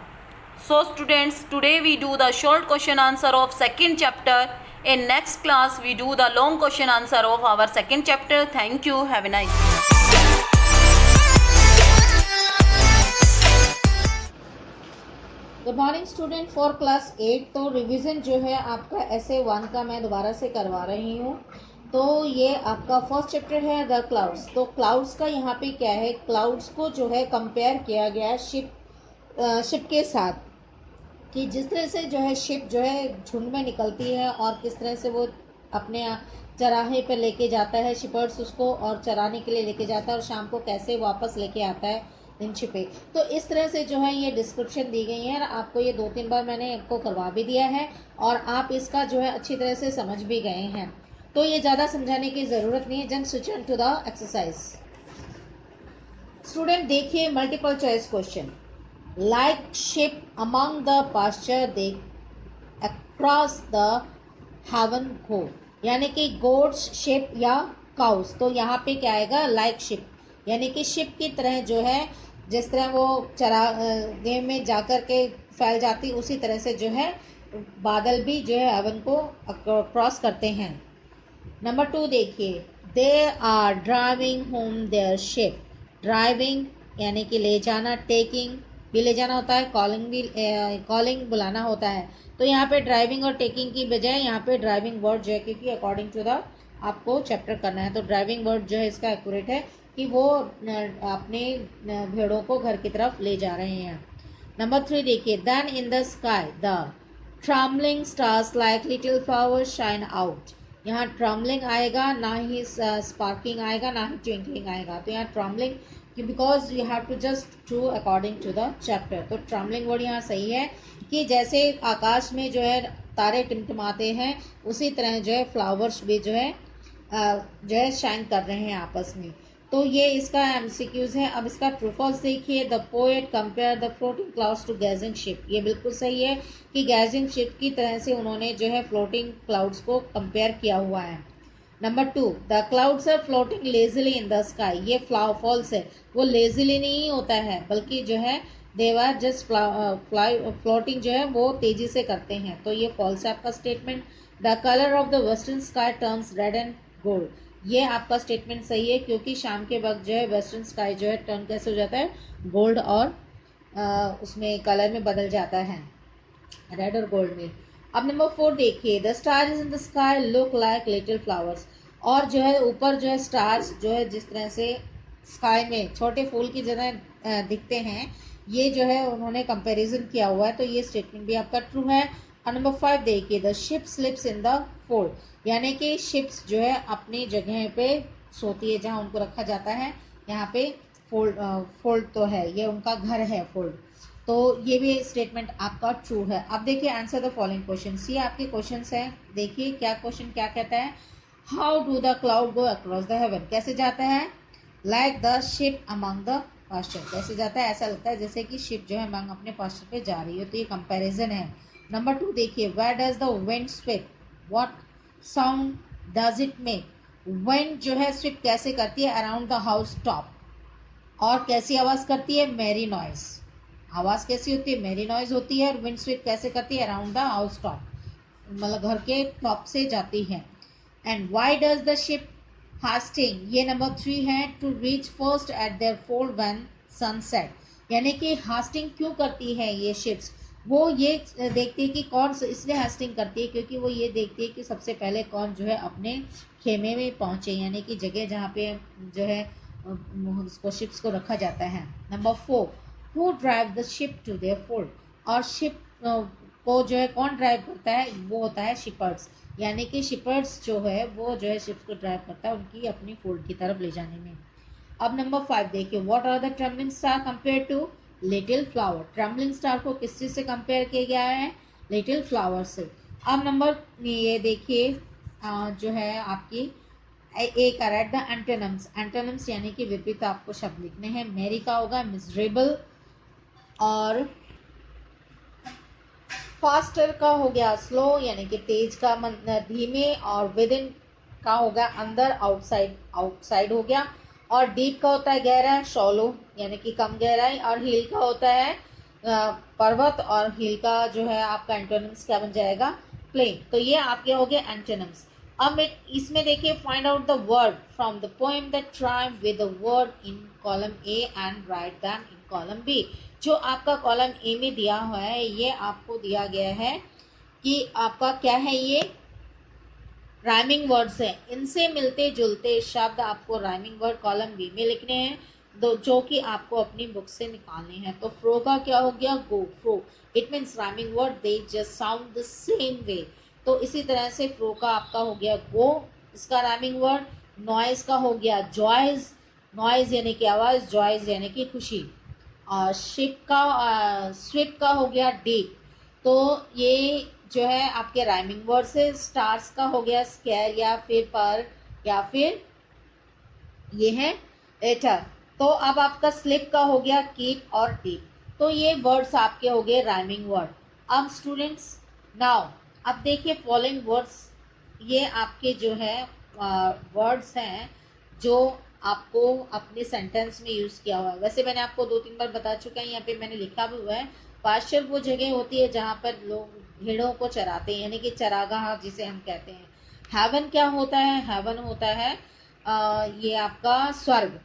So students, today we do the short question answer of second chapter. In next class we do the long question answer of our second chapter. Thank you. Have a nice day. Morning student for class 8। तो revision जो है आपका essay 1 का मैं दोबारा से करवा रही हूँ। तो ये आपका फर्स्ट चैप्टर है द क्लाउड्स। तो क्लाउड्स का यहाँ पे क्या है, क्लाउड्स को जो है कंपेयर किया गया है शिप के साथ, कि जिस तरह से जो है शिप जो है झुंड में निकलती है और किस तरह से वो अपने चराहे पे लेके जाता है, शिपर्स उसको और चराने के लिए लेके जाता है और शाम को कैसे वापस लेके आता है इन शिपे। तो इस तरह से जो है ये डिस्क्रिप्शन दी गई है। आपको ये 2-3 बार मैंने आपको करवा भी दिया है और आप इसका जो है अच्छी तरह से समझ भी गए हैं, तो ये ज़्यादा समझाने की ज़रूरत नहीं है। Just switch on to the exercise. Student देखिए multiple choice question. Like ship among the pasture they across the heaven go, यानी कि गोड्स शिप या काउस। तो यहाँ पे क्या आएगा, लाइक शिप, यानी कि शिप की तरह जो है जिस तरह वो चरागाह में जाकर के फैल जाती, उसी तरह से जो है बादल भी जो है हेवन को क्रॉस करते हैं। नंबर 2 देखिए, they are driving home their ship. Driving यानी कि ले जाना, टेकिंग भी ले जाना होता है, कॉलिंग भी कॉलिंग बुलाना होता है। तो यहाँ पे ड्राइविंग और टेकिंग की बजाय यहाँ पे ड्राइविंग वर्ड जो है, क्योंकि अकॉर्डिंग टू द आपको चैप्टर करना है, तो ड्राइविंग वर्ड जो है इसका एक्यूरेट है कि वो अपने भेड़ों को घर की तरफ ले जा रहे हैं। नंबर 3 देखिए, then in the sky the trembling stars like little flowers shine out. यहाँ ट्रम्बलिंग आएगा, ना ही स्पार्किंग आएगा, ना ही ट्विंकलिंग आएगा। तो यहाँ trembling, because you have to just do according to the chapter. तो ट्रम्बलिंग वर्ड यहाँ सही है कि जैसे आकाश में जो है तारे टिमटिमाते हैं, उसी तरह जो है फ्लावर्स भी जो है शाइन कर रहे हैं आपस में। तो ये इसका एमसीक्यूज है। अब इसका ट्रू फॉल्स देखिए। The poet compare the floating clouds to gazing ship. ये बिल्कुल सही है कि गैजिंग शिप की तरह से उन्होंने जो है फ्लोटिंग क्लाउड्स को कंपेयर किया हुआ है। Number 2, the clouds are floating lazily in the sky. ये फॉल्स है, वो लेजिली नहीं होता है, बल्कि जो है दे आर जस्ट फ्लोटिंग जो है वो तेजी से करते हैं। तो ये फॉल्स है आपका statement. The colour of the western sky turns red and gold. ये आपका स्टेटमेंट सही है, क्योंकि शाम के वक्त जो है वेस्टर्न स्काई जो है टर्न कैसे हो जाता है, गोल्ड और उसमें कलर में बदल जाता है, रेड और गोल्ड में। अब नंबर 4 देखिए, the stars in the sky look like little flowers. और जो है ऊपर जो है स्टार्स जो है जिस तरह से स्काई में छोटे फूल की तरह दिखते हैं, ये जो है उन्होंने कंपैरिजन किया हुआ है। तो ये स्टेटमेंट भी आपका ट्रू है। और नंबर 5 देखिए, the ship slips in the fold, यानी कि शिप्स जो है अपनी जगह पे सोती है जहाँ उनको रखा जाता है। यहाँ पे फोल्ड तो है, ये उनका घर है फोल्ड। तो ये भी स्टेटमेंट आपका ट्रू है। अब देखिए आंसर द फॉलोइंग क्वेश्चन। ये आपके क्वेश्चंस हैं। देखिए क्या क्वेश्चन क्या कहता है। How do the cloud go across the heaven. कैसे जाता है, like the ship among the pasture. कैसे जाता है, ऐसा लगता है जैसे कि शिप जो है अमंग अपने पास्चर पे जा रही है। तो ये कंपैरिजन है। नंबर 2 देखिए, where does the wind sweep, what sound does it make. Wind जो है स्वीप कैसे करती है, अराउंड द हाउस टॉप। और कैसी आवाज़ करती है, मेरी नॉइज। आवाज़ कैसी होती है, मेरी नॉइज होती है। और विंड स्वीप कैसे करती है, अराउंड द हाउस टॉप, मतलब घर के टॉप से जाती है। And why does the ship hasting, ये नंबर 3 है, to reach first at their fold when sunset. यानी कि हास्टिंग क्यों करती है ये शिप्स, वो ये देखती है कि कौन, इसलिए हास्टिंग करती है क्योंकि वो ये देखती है कि सबसे पहले कौन जो है अपने खेमे में पहुंचे, यानी कि जगह जहाँ पे जो है उसको शिप्स को रखा जाता है। Number 4, who drive the ship to their fold. और शिप को जो है कौन ड्राइव करता है, वो होता है शिपर्ड्स। यानी कि शिपर्ड्स जो है वो जो है शिप्स को ड्राइव करता है उनकी अपनी फोल्ड की तरफ ले जाने में। अब नंबर 5 देखिए, what are the trembling star compare to little flower. Trembling star को किस चीज़ से कंपेयर किया गया है, लिटिल फ्लावर से। अब नंबर ये देखिए जो है आपकी A correct the antonyms. Antonyms यानी कि विपरीत आपको शब्द लिखने हैं। मेरी का होगा मिजरेबल, और फास्टर का हो गया स्लो यानी कि तेज का धीमे, और विद इन का होगा अंदर, आउटसाइड हो गया। और डीप का होता है गहरा, शॉलो यानी कि कम गहराई। और हिल का होता है पर्वत, और हिल का जो है आपका एंटोनिम्स क्या बन जाएगा, प्लेन। तो ये आपके हो गए एंटोनिम्स। अब इसमें देखिए, find out the word from the poem that rhyme with the word in column A and write them in column B. जो आपका कॉलम ए में दिया हुआ है, ये आपको दिया गया है कि आपका क्या है, ये राइमिंग वर्ड्स है। इनसे मिलते जुलते शब्द आपको राइमिंग वर्ड कॉलम बी में लिखने हैं, जो कि आपको अपनी बुक से निकालने हैं। तो फ्रो का क्या हो गया, go. Fro it means rhyming word, they just sound the same way. तो इसी तरह से फ्रो का आपका हो गया गो, इसका राइमिंग वर्ड। नॉइज का हो गया जॉयज, नॉइज यानी कि आवाज, जॉयज यानी कि खुशी। और स्विप का हो गया डीप। तो ये जो है आपके राइमिंग वर्ड से। स्टार्स का हो गया स्केर या फिर पर या फिर ये है एटर। तो अब आपका स्लिप का हो गया कीप और डीप। तो ये वर्ड्स आपके हो गए राइमिंग वर्ड। अब स्टूडेंट्स नाउ अब देखिए फॉलोइंग वर्ड्स, ये आपके जो है वर्ड्स हैं जो आपको अपने सेंटेंस में यूज किया हुआ है। वैसे मैंने आपको 2-3 बार बता चुका है, यहाँ पे मैंने लिखा भी हुआ है। पास्चर वो जगह होती है जहाँ पर लोग भेड़ों को चराते हैं, यानी कि चरागाह जिसे हम कहते हैं। हेवन क्या होता है, हेवन होता है ये आपका स्वर्ग।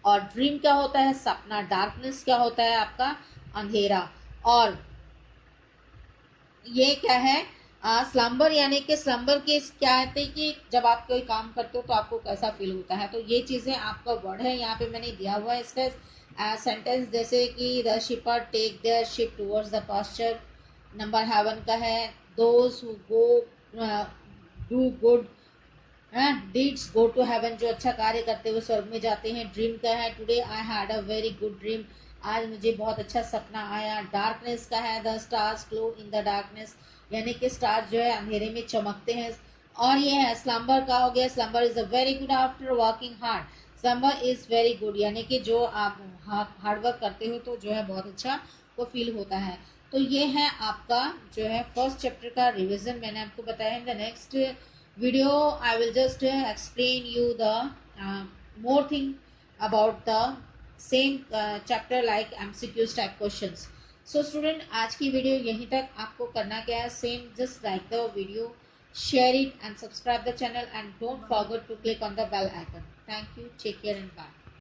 और ड्रीम क्या होता है, सपना। डार्कनेस क्या होता है आपका, अंधेरा। और ये क्या है, स्लम्बर, यानी कि स्लम्बर के क्या कहते हैं कि जब आप कोई काम करते हो तो आपको कैसा फील होता है। तो ये चीज़ें आपका वर्ड है, यहाँ पे मैंने दिया हुआ है इसका सेंटेंस, जैसे कि the shipper take their ship towards the pasture. Number heaven का है, those who go do good deeds go to heaven, जो अच्छा कार्य करते हुए स्वर्ग में जाते हैं। ड्रीम का है, today I had a very good dream, आज मुझे बहुत अच्छा सपना आया। डार्कनेस का है, the stars glow in the darkness, यानी कि स्टार्स जो है अंधेरे में चमकते हैं। और ये है स्लम्बर का हो गया, slumber is a very good after working hard, slumber is very good, यानी कि जो आप हार्ड वर्क करते हो तो जो है बहुत अच्छा वो फील होता है। तो ये है आपका जो है फर्स्ट चैप्टर का रिवीजन मैंने आपको बताया। In the next video I will just explain you the more thing about the same chapter like MCQs type questions. So student, आज की वीडियो यहीं तक। आपको करना क्या है, same just like the video, share it and subscribe the channel and don't forget to click on the bell icon. Thank you, take care and bye.